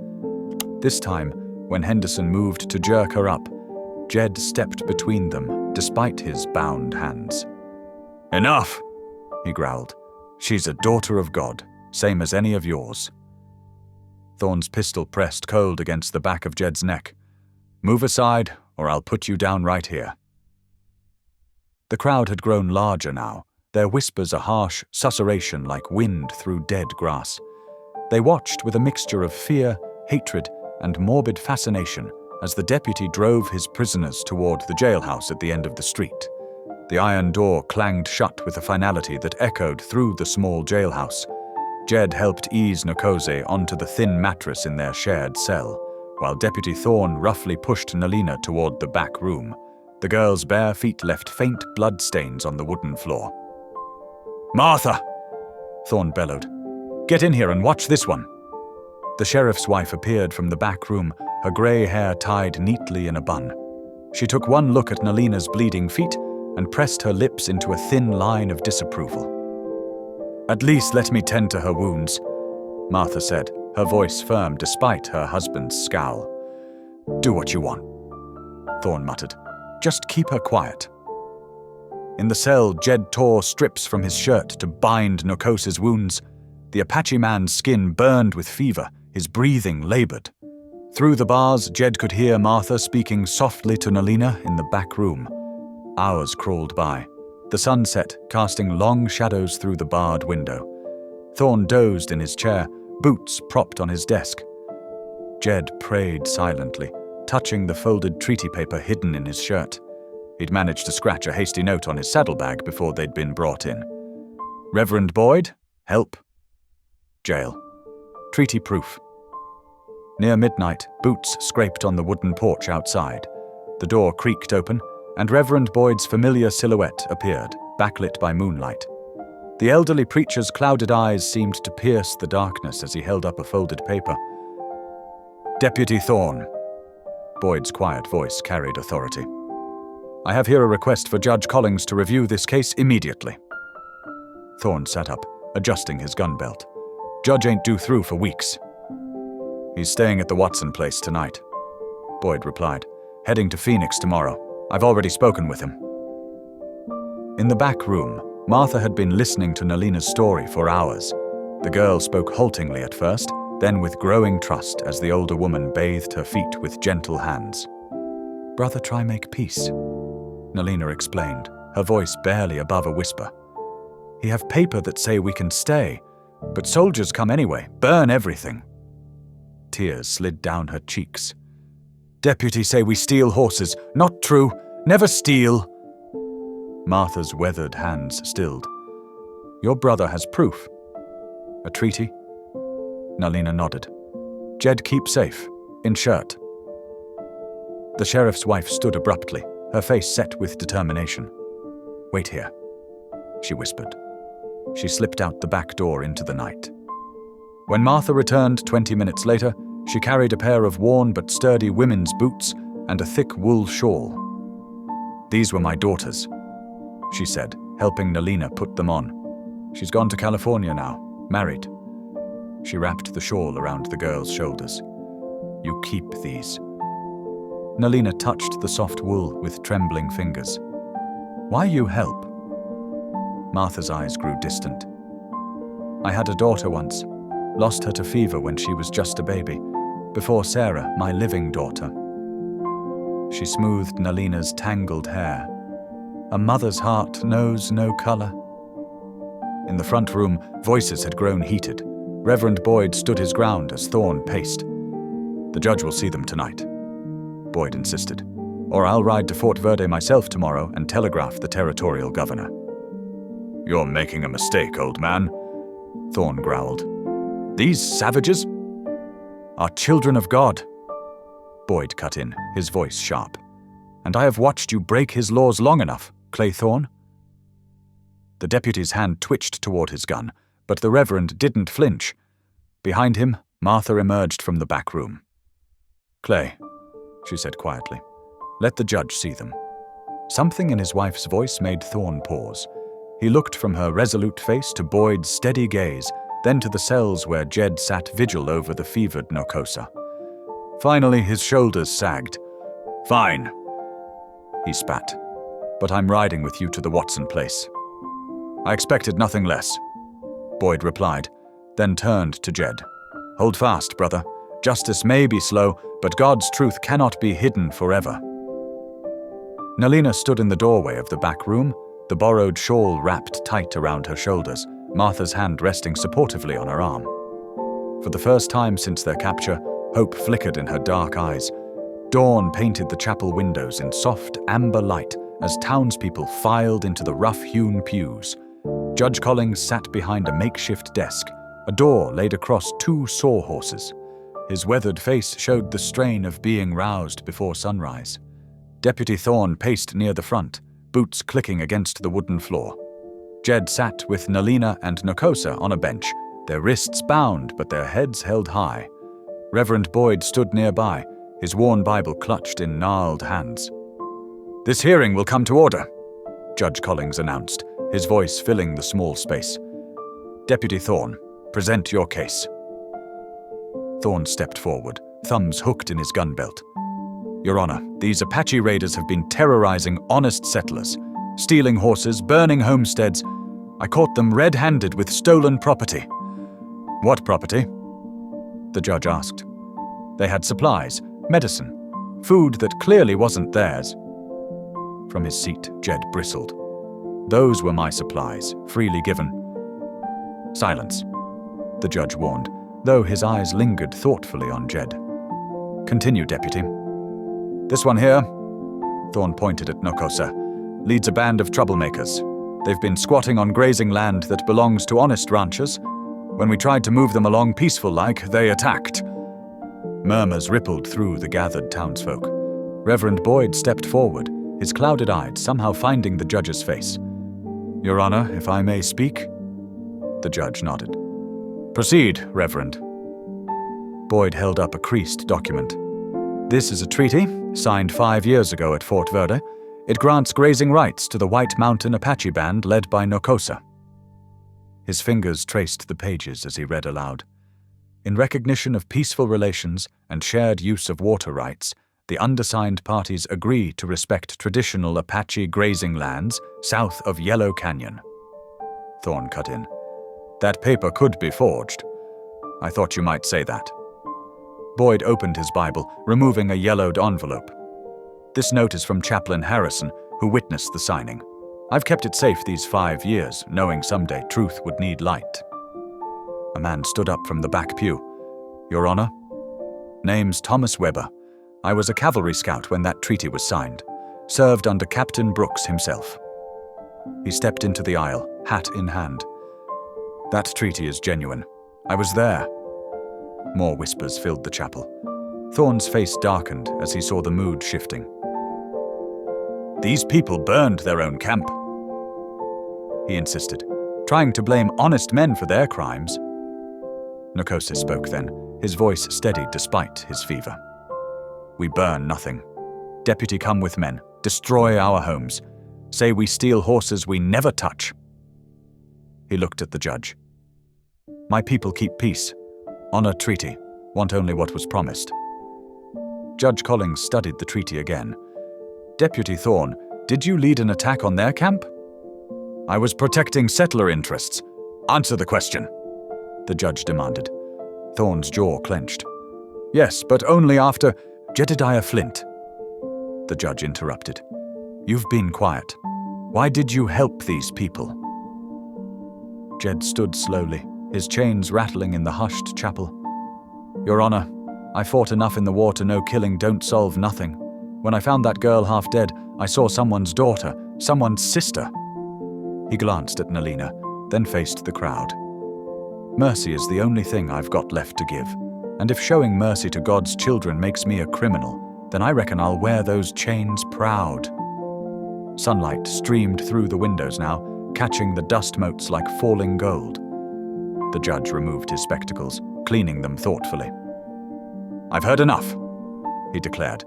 This time, when Henderson moved to jerk her up, Jed stepped between them, despite his bound hands. "Enough!" he growled. "She's a daughter of God, same as any of yours." Thorne's pistol pressed cold against the back of Jed's neck. "Move aside, or I'll put you down right here." The crowd had grown larger now, their whispers a harsh susurration like wind through dead grass. They watched with a mixture of fear, hatred, and morbid fascination as the deputy drove his prisoners toward the jailhouse at the end of the street. The iron door clanged shut with a finality that echoed through the small jailhouse. Jed helped ease Nokose onto the thin mattress in their shared cell, while Deputy Thorne roughly pushed Nalina toward the back room. The girl's bare feet left faint blood stains on the wooden floor. "Martha!" Thorne bellowed. "Get in here and watch this one." The sheriff's wife appeared from the back room, her gray hair tied neatly in a bun. She took one look at Nalina's bleeding feet and pressed her lips into a thin line of disapproval. "At least let me tend to her wounds," Martha said, her voice firm despite her husband's scowl. "Do what you want," Thorne muttered. "Just keep her quiet." In the cell, Jed tore strips from his shirt to bind Nokose's wounds. The Apache man's skin burned with fever, his breathing labored. Through the bars, Jed could hear Martha speaking softly to Nalina in the back room. Hours crawled by. The sun set, casting long shadows through the barred window. Thorne dozed in his chair, boots propped on his desk. Jed prayed silently, touching the folded treaty paper hidden in his shirt. He'd managed to scratch a hasty note on his saddlebag before they'd been brought in. Reverend Boyd, help. Jail. Treaty proof. Near midnight, boots scraped on the wooden porch outside. The door creaked open, and Reverend Boyd's familiar silhouette appeared, backlit by moonlight. The elderly preacher's clouded eyes seemed to pierce the darkness as he held up a folded paper. Deputy Thorne. Boyd's quiet voice carried authority. I have here a request for Judge Collins to review this case immediately. Thorne sat up, adjusting his gun belt. Judge ain't due through for weeks. He's staying at the Watson place tonight, Boyd replied, heading to Phoenix tomorrow. I've already spoken with him. In the back room, Martha had been listening to Nalina's story for hours. The girl spoke haltingly at first, then with growing trust as the older woman bathed her feet with gentle hands. Brother, try make peace, Nalina explained, her voice barely above a whisper. He have paper that say we can stay, but soldiers come anyway, burn everything. Tears slid down her cheeks. Deputy say we steal horses. Not true. Never steal. Martha's weathered hands stilled. Your brother has proof. A treaty? Nalina nodded. Jed keep safe. In shirt. The sheriff's wife stood abruptly, her face set with determination. Wait here, she whispered. She slipped out the back door into the night. When Martha returned 20 minutes later, she carried a pair of worn but sturdy women's boots and a thick wool shawl. These were my daughters, she said, helping Nalina put them on. She's gone to California now, married. She wrapped the shawl around the girl's shoulders. You keep these. Nalina touched the soft wool with trembling fingers. Why you help? Martha's eyes grew distant. I had a daughter once. Lost her to fever when she was just a baby, before Sarah, my living daughter. She smoothed Nalina's tangled hair. A mother's heart knows no color. In the front room, voices had grown heated. Reverend Boyd stood his ground as Thorne paced. The judge will see them tonight, Boyd insisted, or I'll ride to Fort Verde myself tomorrow and telegraph the territorial governor. You're making a mistake, old man, Thorne growled. These savages are children of God, Boyd cut in, his voice sharp. And I have watched you break his laws long enough, Clay Thorne. The deputy's hand twitched toward his gun, but the Reverend didn't flinch. Behind him, Martha emerged from the back room. Clay, she said quietly, let the judge see them. Something in his wife's voice made Thorne pause. He looked from her resolute face to Boyd's steady gaze, then to the cells where Jed sat vigil over the fevered Nokosa. Finally, his shoulders sagged. Fine, he spat, but I'm riding with you to the Watson place. I expected nothing less, Boyd replied, then turned to Jed. Hold fast, brother. Justice may be slow, but God's truth cannot be hidden forever. Nalina stood in the doorway of the back room, the borrowed shawl wrapped tight around her shoulders, Martha's hand resting supportively on her arm. For the first time since their capture, hope flickered in her dark eyes. Dawn painted the chapel windows in soft amber light as townspeople filed into the rough-hewn pews. Judge Collins sat behind a makeshift desk, a door laid across two sawhorses. His weathered face showed the strain of being roused before sunrise. Deputy Thorne paced near the front, boots clicking against the wooden floor. Jed sat with Nalina and Nokosa on a bench, their wrists bound but their heads held high. Reverend Boyd stood nearby, his worn Bible clutched in gnarled hands. This hearing will come to order, Judge Collins announced, his voice filling the small space. Deputy Thorne, present your case. Thorne stepped forward, thumbs hooked in his gun belt. Your Honor, these Apache raiders have been terrorizing honest settlers, stealing horses, burning homesteads. I caught them red-handed with stolen property. What property? The judge asked. They had supplies, medicine, food that clearly wasn't theirs. From his seat, Jed bristled. Those were my supplies, freely given. Silence, the judge warned, though his eyes lingered thoughtfully on Jed. Continue, Deputy. This one here, Thorne pointed at Nokosa, leads a band of troublemakers. They've been squatting on grazing land that belongs to honest ranchers. When we tried to move them along peaceful-like, they attacked. Murmurs rippled through the gathered townsfolk. Reverend Boyd stepped forward, his clouded eyes somehow finding the judge's face. Your Honor, if I may speak? The judge nodded. Proceed, Reverend. Boyd held up a creased document. This is a treaty, signed 5 years ago at Fort Verde. It grants grazing rights to the White Mountain Apache band led by Nokosa. His fingers traced the pages as he read aloud. In recognition of peaceful relations and shared use of water rights, the undersigned parties agree to respect traditional Apache grazing lands south of Yellow Canyon. Thorne cut in. That paper could be forged. I thought you might say that. Boyd opened his Bible, removing a yellowed envelope. This note is from Chaplain Harrison, who witnessed the signing. I've kept it safe these 5 years, knowing someday truth would need light. A man stood up from the back pew. Your Honor? Name's Thomas Weber. I was a cavalry scout when that treaty was signed. Served under Captain Brooks himself. He stepped into the aisle, hat in hand. That treaty is genuine. I was there. More whispers filled the chapel. Thorne's face darkened as he saw the mood shifting. These people burned their own camp, he insisted, trying to blame honest men for their crimes. Nokosa spoke then, his voice steady despite his fever. We burn nothing. Deputy, come with men, destroy our homes. Say we steal horses we never touch. He looked at the judge. My people keep peace, honor treaty, want only what was promised. Judge Collings studied the treaty again. Deputy Thorne, did you lead an attack on their camp? I was protecting settler interests. Answer the question, the judge demanded. Thorne's jaw clenched. Yes, but only after Jedediah Flint. The judge interrupted. You've been quiet. Why did you help these people? Jed stood slowly, his chains rattling in the hushed chapel. Your Honor, I fought enough in the war to know killing don't solve nothing. When I found that girl half dead, I saw someone's daughter, someone's sister. He glanced at Nalina, then faced the crowd. Mercy is the only thing I've got left to give, and if showing mercy to God's children makes me a criminal, then I reckon I'll wear those chains proud. Sunlight streamed through the windows now, catching the dust motes like falling gold. The judge removed his spectacles, cleaning them thoughtfully. I've heard enough, he declared.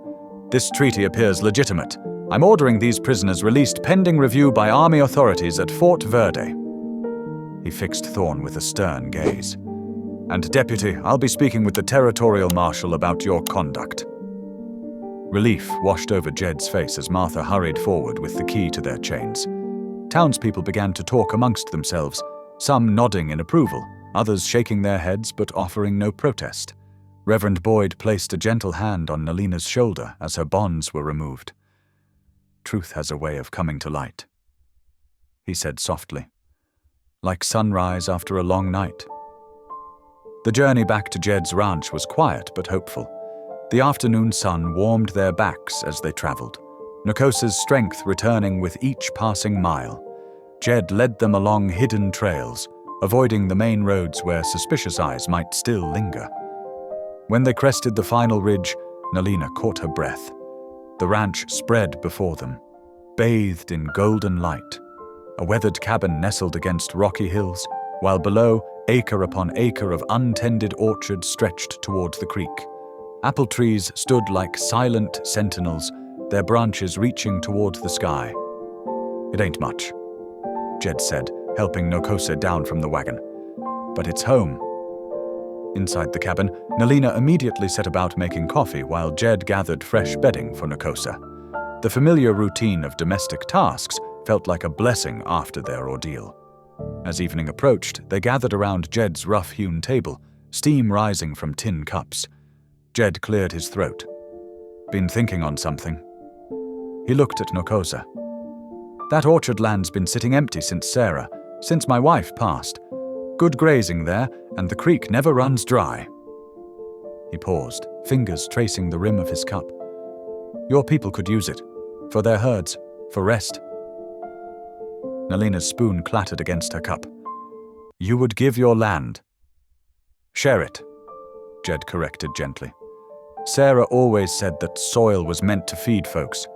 This treaty appears legitimate. I'm ordering these prisoners released pending review by Army authorities at Fort Verde. He fixed Thorne with a stern gaze. And Deputy, I'll be speaking with the Territorial Marshal about your conduct. Relief washed over Jed's face as Martha hurried forward with the key to their chains. Townspeople began to talk amongst themselves, some nodding in approval, others shaking their heads but offering no protest. Reverend Boyd placed a gentle hand on Nalina's shoulder as her bonds were removed. Truth has a way of coming to light, he said softly, like sunrise after a long night. The journey back to Jed's ranch was quiet but hopeful. The afternoon sun warmed their backs as they traveled, Nokosa's strength returning with each passing mile. Jed led them along hidden trails, avoiding the main roads where suspicious eyes might still linger. When they crested the final ridge, Nalina caught her breath. The ranch spread before them, bathed in golden light. A weathered cabin nestled against rocky hills, while below, acre upon acre of untended orchard stretched towards the creek. Apple trees stood like silent sentinels, their branches reaching towards the sky. It ain't much, Jed said, helping Nokosa down from the wagon. But it's home. Inside the cabin, Nalina immediately set about making coffee while Jed gathered fresh bedding for Nokosa. The familiar routine of domestic tasks felt like a blessing after their ordeal. As evening approached, they gathered around Jed's rough-hewn table, steam rising from tin cups. Jed cleared his throat. Been thinking on something. He looked at Nokosa. That orchard land's been sitting empty since my wife passed. Good grazing there, and the creek never runs dry. He paused, fingers tracing the rim of his cup. Your people could use it. For their herds. For rest. Nalina's spoon clattered against her cup. You would give your land. Share it, Jed corrected gently. Sarah always said that soil was meant to feed folks.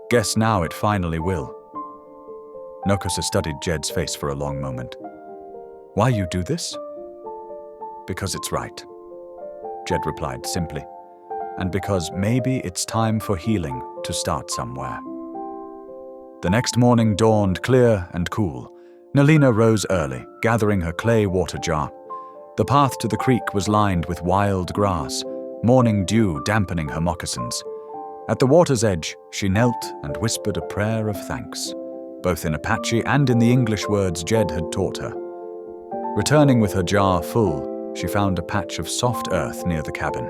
Guess now it finally will. Nokosa studied Jed's face for a long moment. Why you do this? Because it's right, Jed replied simply. And because maybe it's time for healing to start somewhere. The next morning dawned clear and cool. Nalina rose early, gathering her clay water jar. The path to the creek was lined with wild grass, morning dew dampening her moccasins. At the water's edge, she knelt and whispered a prayer of thanks, both in Apache and in the English words Jed had taught her. Returning with her jar full, she found a patch of soft earth near the cabin.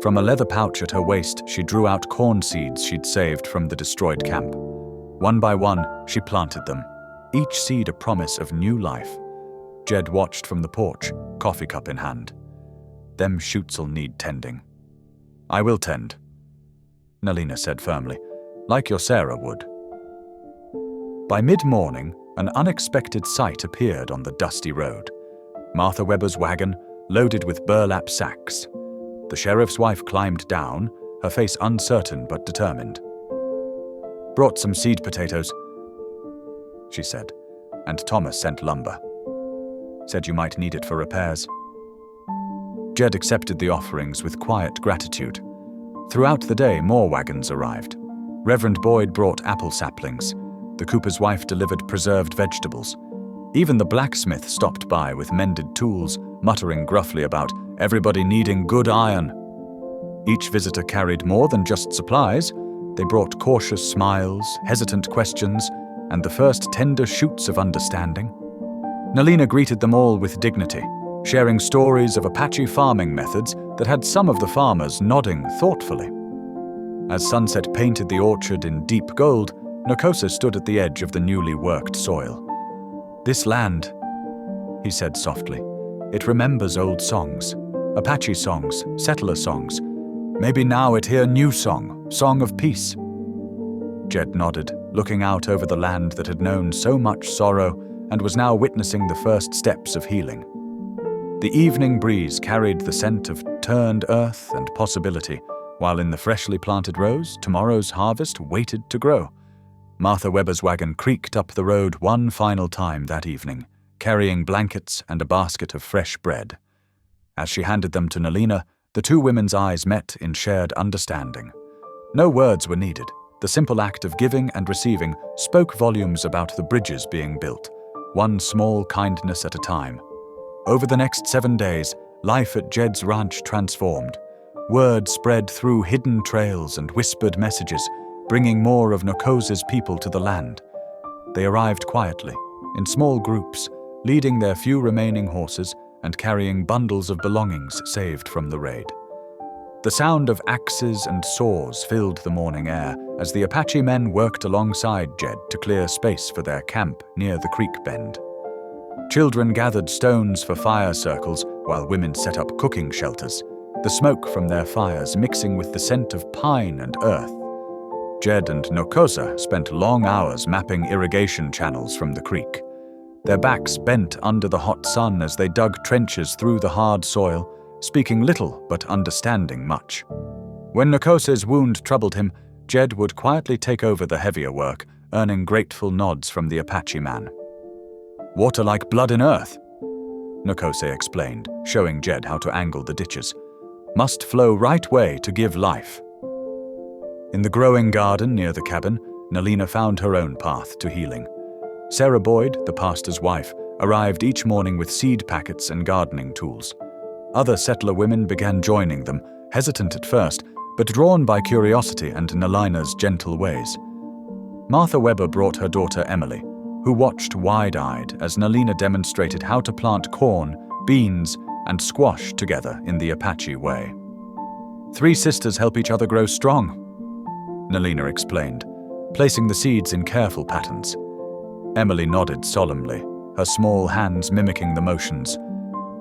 From a leather pouch at her waist, she drew out corn seeds she'd saved from the destroyed camp. One by one, she planted them, each seed a promise of new life. Jed watched from the porch, coffee cup in hand. Them shoots'll need tending. I will tend, Nalina said firmly, like your Sarah would. By mid-morning, an unexpected sight appeared on the dusty road. Martha Webber's wagon, loaded with burlap sacks. The sheriff's wife climbed down, her face uncertain but determined. Brought some seed potatoes, she said, and Thomas sent lumber. Said you might need it for repairs. Jed accepted the offerings with quiet gratitude. Throughout the day, more wagons arrived. Reverend Boyd brought apple saplings. The cooper's wife delivered preserved vegetables. Even the blacksmith stopped by with mended tools, muttering gruffly about everybody needing good iron. Each visitor carried more than just supplies. They brought cautious smiles, hesitant questions, and the first tender shoots of understanding. Nalina greeted them all with dignity, sharing stories of Apache farming methods that had some of the farmers nodding thoughtfully. As sunset painted the orchard in deep gold, Nokosa stood at the edge of the newly worked soil. This land, he said softly, it remembers old songs, Apache songs, settler songs. Maybe now it hear new song of peace. Jed nodded, looking out over the land that had known so much sorrow and was now witnessing the first steps of healing. The evening breeze carried the scent of turned earth and possibility, while in the freshly planted rows, tomorrow's harvest waited to grow. Martha Webber's wagon creaked up the road one final time that evening, carrying blankets and a basket of fresh bread. As she handed them to Nalina, the two women's eyes met in shared understanding. No words were needed. The simple act of giving and receiving spoke volumes about the bridges being built, one small kindness at a time. Over the next 7 days, life at Jed's ranch transformed. Word spread through hidden trails and whispered messages, bringing more of Nokosa's people to the land. They arrived quietly, in small groups, leading their few remaining horses and carrying bundles of belongings saved from the raid. The sound of axes and saws filled the morning air as the Apache men worked alongside Jed to clear space for their camp near the creek bend. Children gathered stones for fire circles while women set up cooking shelters, the smoke from their fires mixing with the scent of pine and earth. Jed and Nokosa spent long hours mapping irrigation channels from the creek. Their backs bent under the hot sun as they dug trenches through the hard soil, speaking little but understanding much. When Nokosa's wound troubled him, Jed would quietly take over the heavier work, earning grateful nods from the Apache man. Water like blood in earth, Nokosa explained, showing Jed how to angle the ditches. Must flow right way to give life. In the growing garden near the cabin, Nalina found her own path to healing. Sarah Boyd, the pastor's wife, arrived each morning with seed packets and gardening tools. Other settler women began joining them, hesitant at first, but drawn by curiosity and Nalina's gentle ways. Martha Webber brought her daughter Emily, who watched wide-eyed as Nalina demonstrated how to plant corn, beans, and squash together in the Apache way. 3 sisters help each other grow strong, Nalina explained, placing the seeds in careful patterns. Emily nodded solemnly, her small hands mimicking the motions.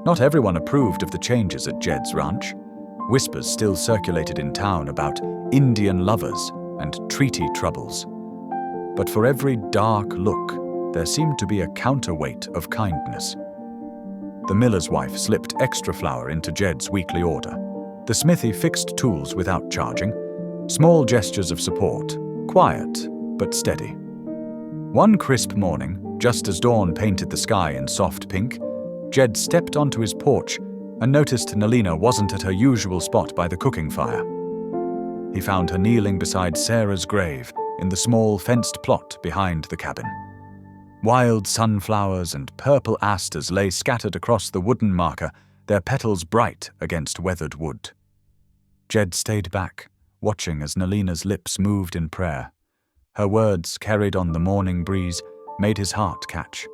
Not everyone approved of the changes at Jed's ranch. Whispers still circulated in town about Indian lovers and treaty troubles. But for every dark look, there seemed to be a counterweight of kindness. The miller's wife slipped extra flour into Jed's weekly order. The smithy fixed tools without charging. Small gestures of support, quiet but steady. One crisp morning, just as dawn painted the sky in soft pink, Jed stepped onto his porch and noticed Nalina wasn't at her usual spot by the cooking fire. He found her kneeling beside Sarah's grave in the small fenced plot behind the cabin. Wild sunflowers and purple asters lay scattered across the wooden marker, their petals bright against weathered wood. Jed stayed back, watching as Nalina's lips moved in prayer. Her words, carried on the morning breeze, made his heart catch.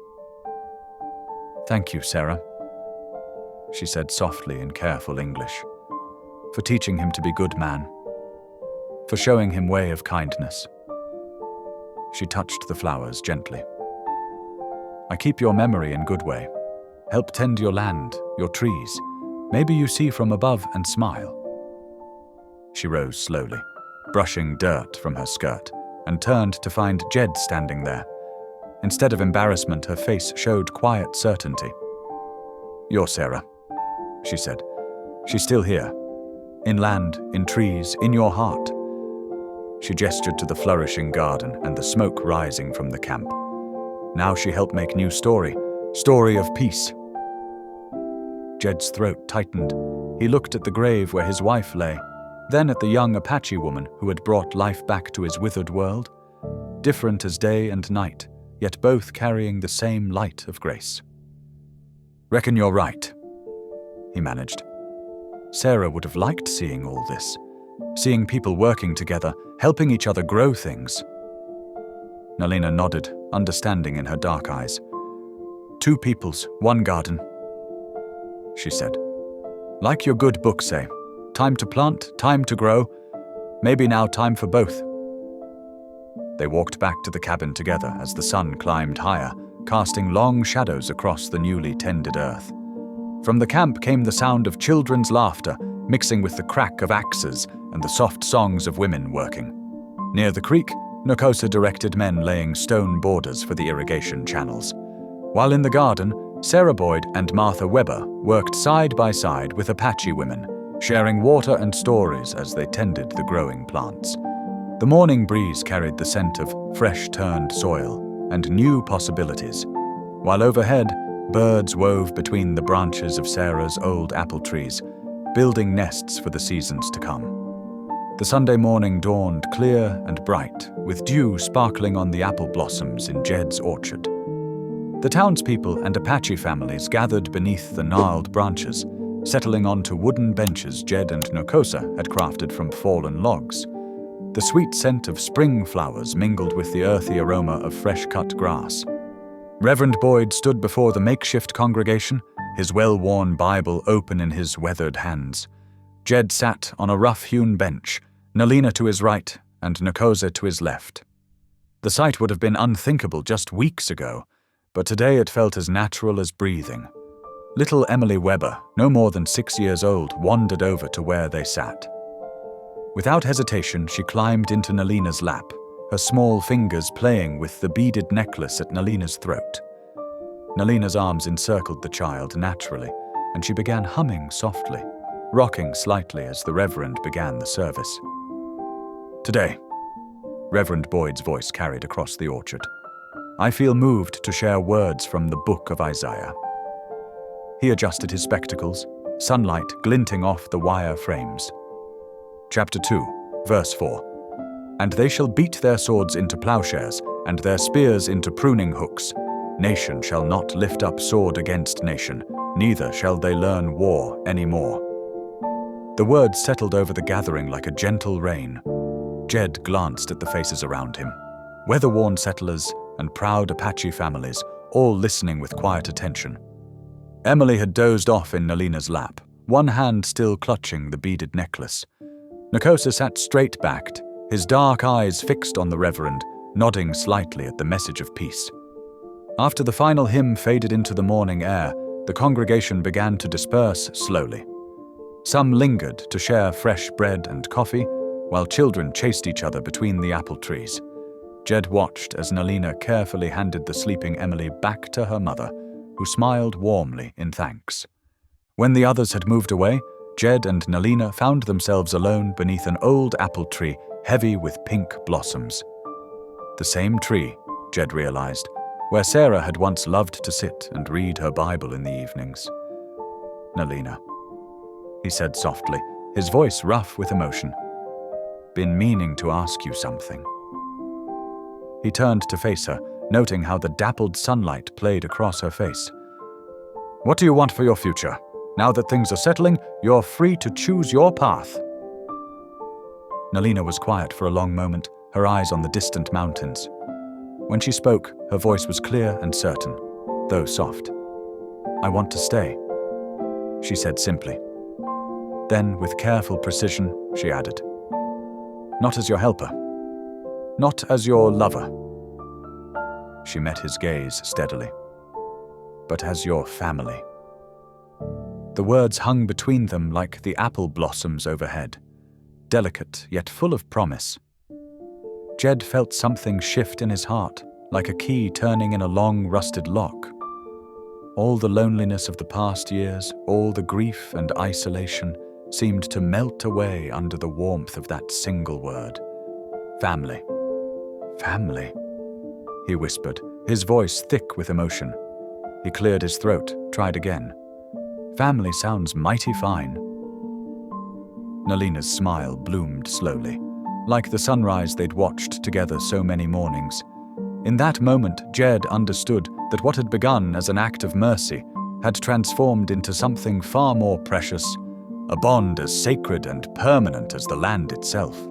"Thank you, Sarah," she said softly in careful English, "for teaching him to be good man, for showing him way of kindness." She touched the flowers gently. "I keep your memory in good way. Help tend your land, your trees. Maybe you see from above and smile." She rose slowly, brushing dirt from her skirt, and turned to find Jed standing there. Instead of embarrassment, her face showed quiet certainty. "You're Sarah," she said. "She's still here. In land, in trees, in your heart." She gestured to the flourishing garden and the smoke rising from the camp. Now she helped make new story of peace. Jed's throat tightened. He looked at the grave where his wife lay, then at the young Apache woman who had brought life back to his withered world. Different as day and night, yet both carrying the same light of grace. "Reckon you're right," he managed. Sarah would have liked seeing all this, seeing people working together, helping each other grow things. Nalina nodded, understanding in her dark eyes. "2 peoples, 1 garden," she said. "Like your good book say, time to plant, time to grow. Maybe now time for both." They walked back to the cabin together as the sun climbed higher, casting long shadows across the newly tended earth. From the camp came the sound of children's laughter, mixing with the crack of axes and the soft songs of women working. Near the creek, Nakosa directed men laying stone borders for the irrigation channels. While in the garden, Sarah Boyd and Martha Weber worked side by side with Apache women, sharing water and stories as they tended the growing plants. The morning breeze carried the scent of fresh-turned soil and new possibilities, while overhead, birds wove between the branches of Sarah's old apple trees, building nests for the seasons to come. The Sunday morning dawned clear and bright, with dew sparkling on the apple blossoms in Jed's orchard. The townspeople and Apache families gathered beneath the gnarled branches, settling onto wooden benches Jed and Nakosa had crafted from fallen logs. The sweet scent of spring flowers mingled with the earthy aroma of fresh-cut grass. Reverend Boyd stood before the makeshift congregation, his well-worn Bible open in his weathered hands. Jed sat on a rough-hewn bench, Nalina to his right and Nakosa to his left. The sight would have been unthinkable just weeks ago, but today it felt as natural as breathing. Little Emily Weber, no more than 6 years old, wandered over to where they sat. Without hesitation, she climbed into Nalina's lap, her small fingers playing with the beaded necklace at Nalina's throat. Nalina's arms encircled the child naturally, and she began humming softly, rocking slightly as the Reverend began the service. "Today," Reverend Boyd's voice carried across the orchard, "I feel moved to share words from the book of Isaiah." He adjusted his spectacles, sunlight glinting off the wire frames. Chapter 2, verse 4. "And they shall beat their swords into plowshares, and their spears into pruning hooks. Nation shall not lift up sword against nation, neither shall they learn war any more." The words settled over the gathering like a gentle rain. Jed glanced at the faces around him. Weather-worn settlers, and proud Apache families, all listening with quiet attention. Emily had dozed off in Nalina's lap, one hand still clutching the beaded necklace. Nakosa sat straight-backed, his dark eyes fixed on the Reverend, nodding slightly at the message of peace. After the final hymn faded into the morning air, the congregation began to disperse slowly. Some lingered to share fresh bread and coffee, while children chased each other between the apple trees. Jed watched as Nalina carefully handed the sleeping Emily back to her mother, who smiled warmly in thanks. When the others had moved away, Jed and Nalina found themselves alone beneath an old apple tree heavy with pink blossoms. The same tree, Jed realized, where Sarah had once loved to sit and read her Bible in the evenings. "Nalina," he said softly, his voice rough with emotion. "Been meaning to ask you something." He turned to face her, noting how the dappled sunlight played across her face. "What do you want for your future? Now that things are settling, you're free to choose your path." Nalina was quiet for a long moment, her eyes on the distant mountains. When she spoke, her voice was clear and certain, though soft. "I want to stay," she said simply. Then, with careful precision, she added, "Not as your helper. Not as your lover." She met his gaze steadily. "But as your family." The words hung between them like the apple blossoms overhead, delicate yet full of promise. Jed felt something shift in his heart, like a key turning in a long rusted lock. All the loneliness of the past years, all the grief and isolation, seemed to melt away under the warmth of that single word. "Family. Family," he whispered, his voice thick with emotion. He cleared his throat, tried again. "Family sounds mighty fine." Nalina's smile bloomed slowly, like the sunrise they'd watched together so many mornings. In that moment, Jed understood that what had begun as an act of mercy had transformed into something far more precious, a bond as sacred and permanent as the land itself.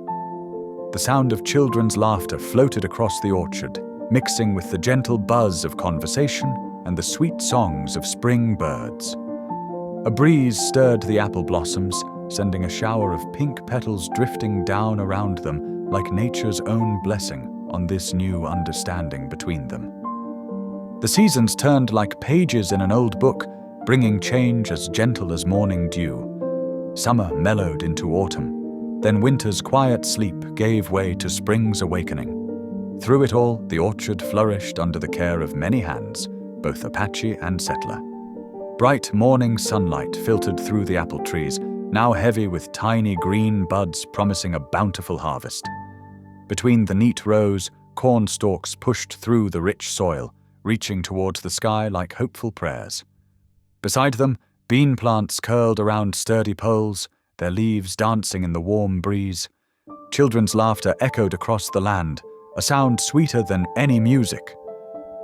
The sound of children's laughter floated across the orchard, mixing with the gentle buzz of conversation and the sweet songs of spring birds. A breeze stirred the apple blossoms, sending a shower of pink petals drifting down around them like nature's own blessing on this new understanding between them. The seasons turned like pages in an old book, bringing change as gentle as morning dew. Summer mellowed into autumn, then winter's quiet sleep gave way to spring's awakening. Through it all, the orchard flourished under the care of many hands, both Apache and settler. Bright morning sunlight filtered through the apple trees, now heavy with tiny green buds promising a bountiful harvest. Between the neat rows, corn stalks pushed through the rich soil, reaching towards the sky like hopeful prayers. Beside them, bean plants curled around sturdy poles, their leaves dancing in the warm breeze. Children's laughter echoed across the land, a sound sweeter than any music.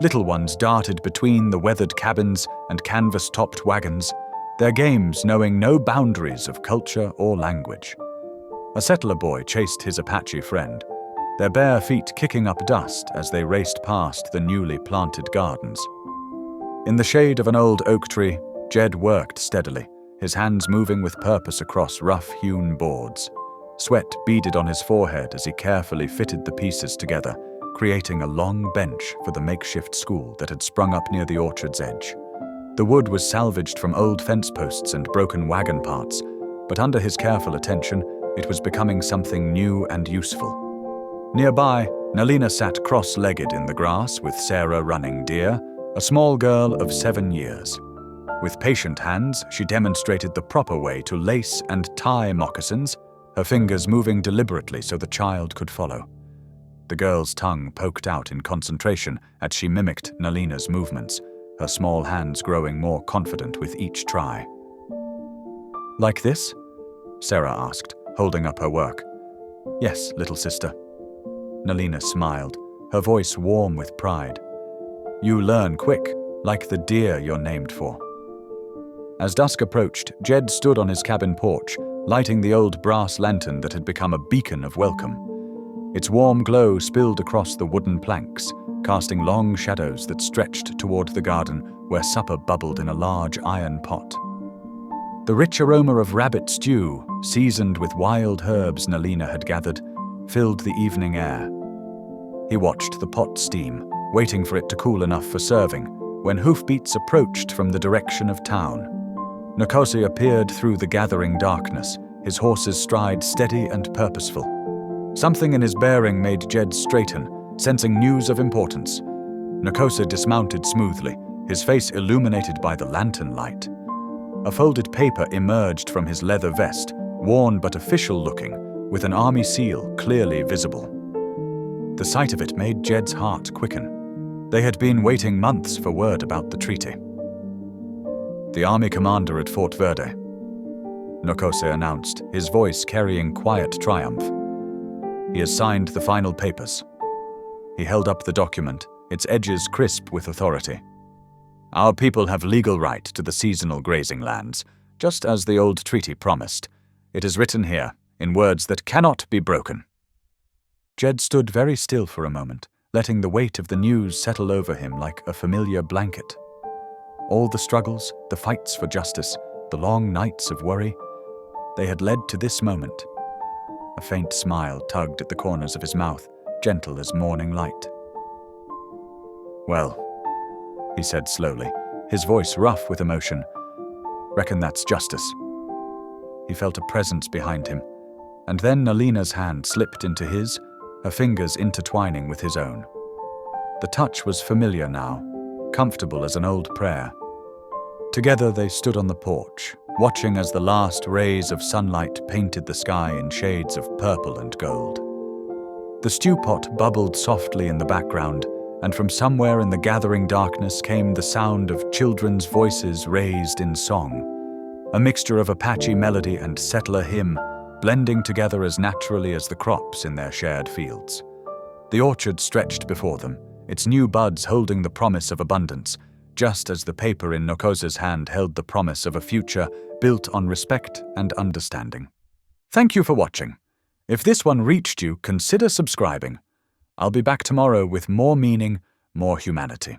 Little ones darted between the weathered cabins and canvas-topped wagons, their games knowing no boundaries of culture or language. A settler boy chased his Apache friend, their bare feet kicking up dust as they raced past the newly planted gardens. In the shade of an old oak tree, Jed worked steadily, his hands moving with purpose across rough-hewn boards. Sweat beaded on his forehead as he carefully fitted the pieces together, creating a long bench for the makeshift school that had sprung up near the orchard's edge. The wood was salvaged from old fence posts and broken wagon parts, but under his careful attention, it was becoming something new and useful. Nearby, Nalina sat cross-legged in the grass with Sarah running deer, a small girl of 7 years. With patient hands, she demonstrated the proper way to lace and tie moccasins, her fingers moving deliberately so the child could follow. The girl's tongue poked out in concentration as she mimicked Nalina's movements, her small hands growing more confident with each try. "Like this?" Sarah asked, holding up her work. "Yes, little sister." Nalina smiled, her voice warm with pride. "You learn quick, like the deer you're named for." As dusk approached, Jed stood on his cabin porch, lighting the old brass lantern that had become a beacon of welcome. Its warm glow spilled across the wooden planks, casting long shadows that stretched toward the garden where supper bubbled in a large iron pot. The rich aroma of rabbit stew, seasoned with wild herbs Nalina had gathered, filled the evening air. He watched the pot steam, waiting for it to cool enough for serving, when hoofbeats approached from the direction of town. Nkosi appeared through the gathering darkness, his horse's stride steady and purposeful. Something in his bearing made Jed straighten, sensing news of importance. Nkosi dismounted smoothly, his face illuminated by the lantern light. A folded paper emerged from his leather vest, worn but official-looking, with an army seal clearly visible. The sight of it made Jed's heart quicken. They had been waiting months for word about the treaty. The army commander at Fort Verde, Nkosi announced, his voice carrying quiet triumph. He has signed the final papers. He held up the document, its edges crisp with authority. Our people have legal right to the seasonal grazing lands, just as the old treaty promised. It is written here, in words that cannot be broken. Jed stood very still for a moment, letting the weight of the news settle over him like a familiar blanket. All the struggles, the fights for justice, the long nights of worry, they had led to this moment. A faint smile tugged at the corners of his mouth, gentle as morning light. Well, he said slowly, his voice rough with emotion. Reckon that's justice. He felt a presence behind him, and then Nalina's hand slipped into his, her fingers intertwining with his own. The touch was familiar now, comfortable as an old prayer. Together they stood on the porch, watching as the last rays of sunlight painted the sky in shades of purple and gold. The stew pot bubbled softly in the background, and from somewhere in the gathering darkness came the sound of children's voices raised in song, a mixture of Apache melody and settler hymn, blending together as naturally as the crops in their shared fields. The orchard stretched before them, its new buds holding the promise of abundance, just as the paper in Nkosi's hand held the promise of a future built on respect and understanding. Thank you for watching. If this one reached you, consider subscribing. I'll be back tomorrow with more meaning, more humanity.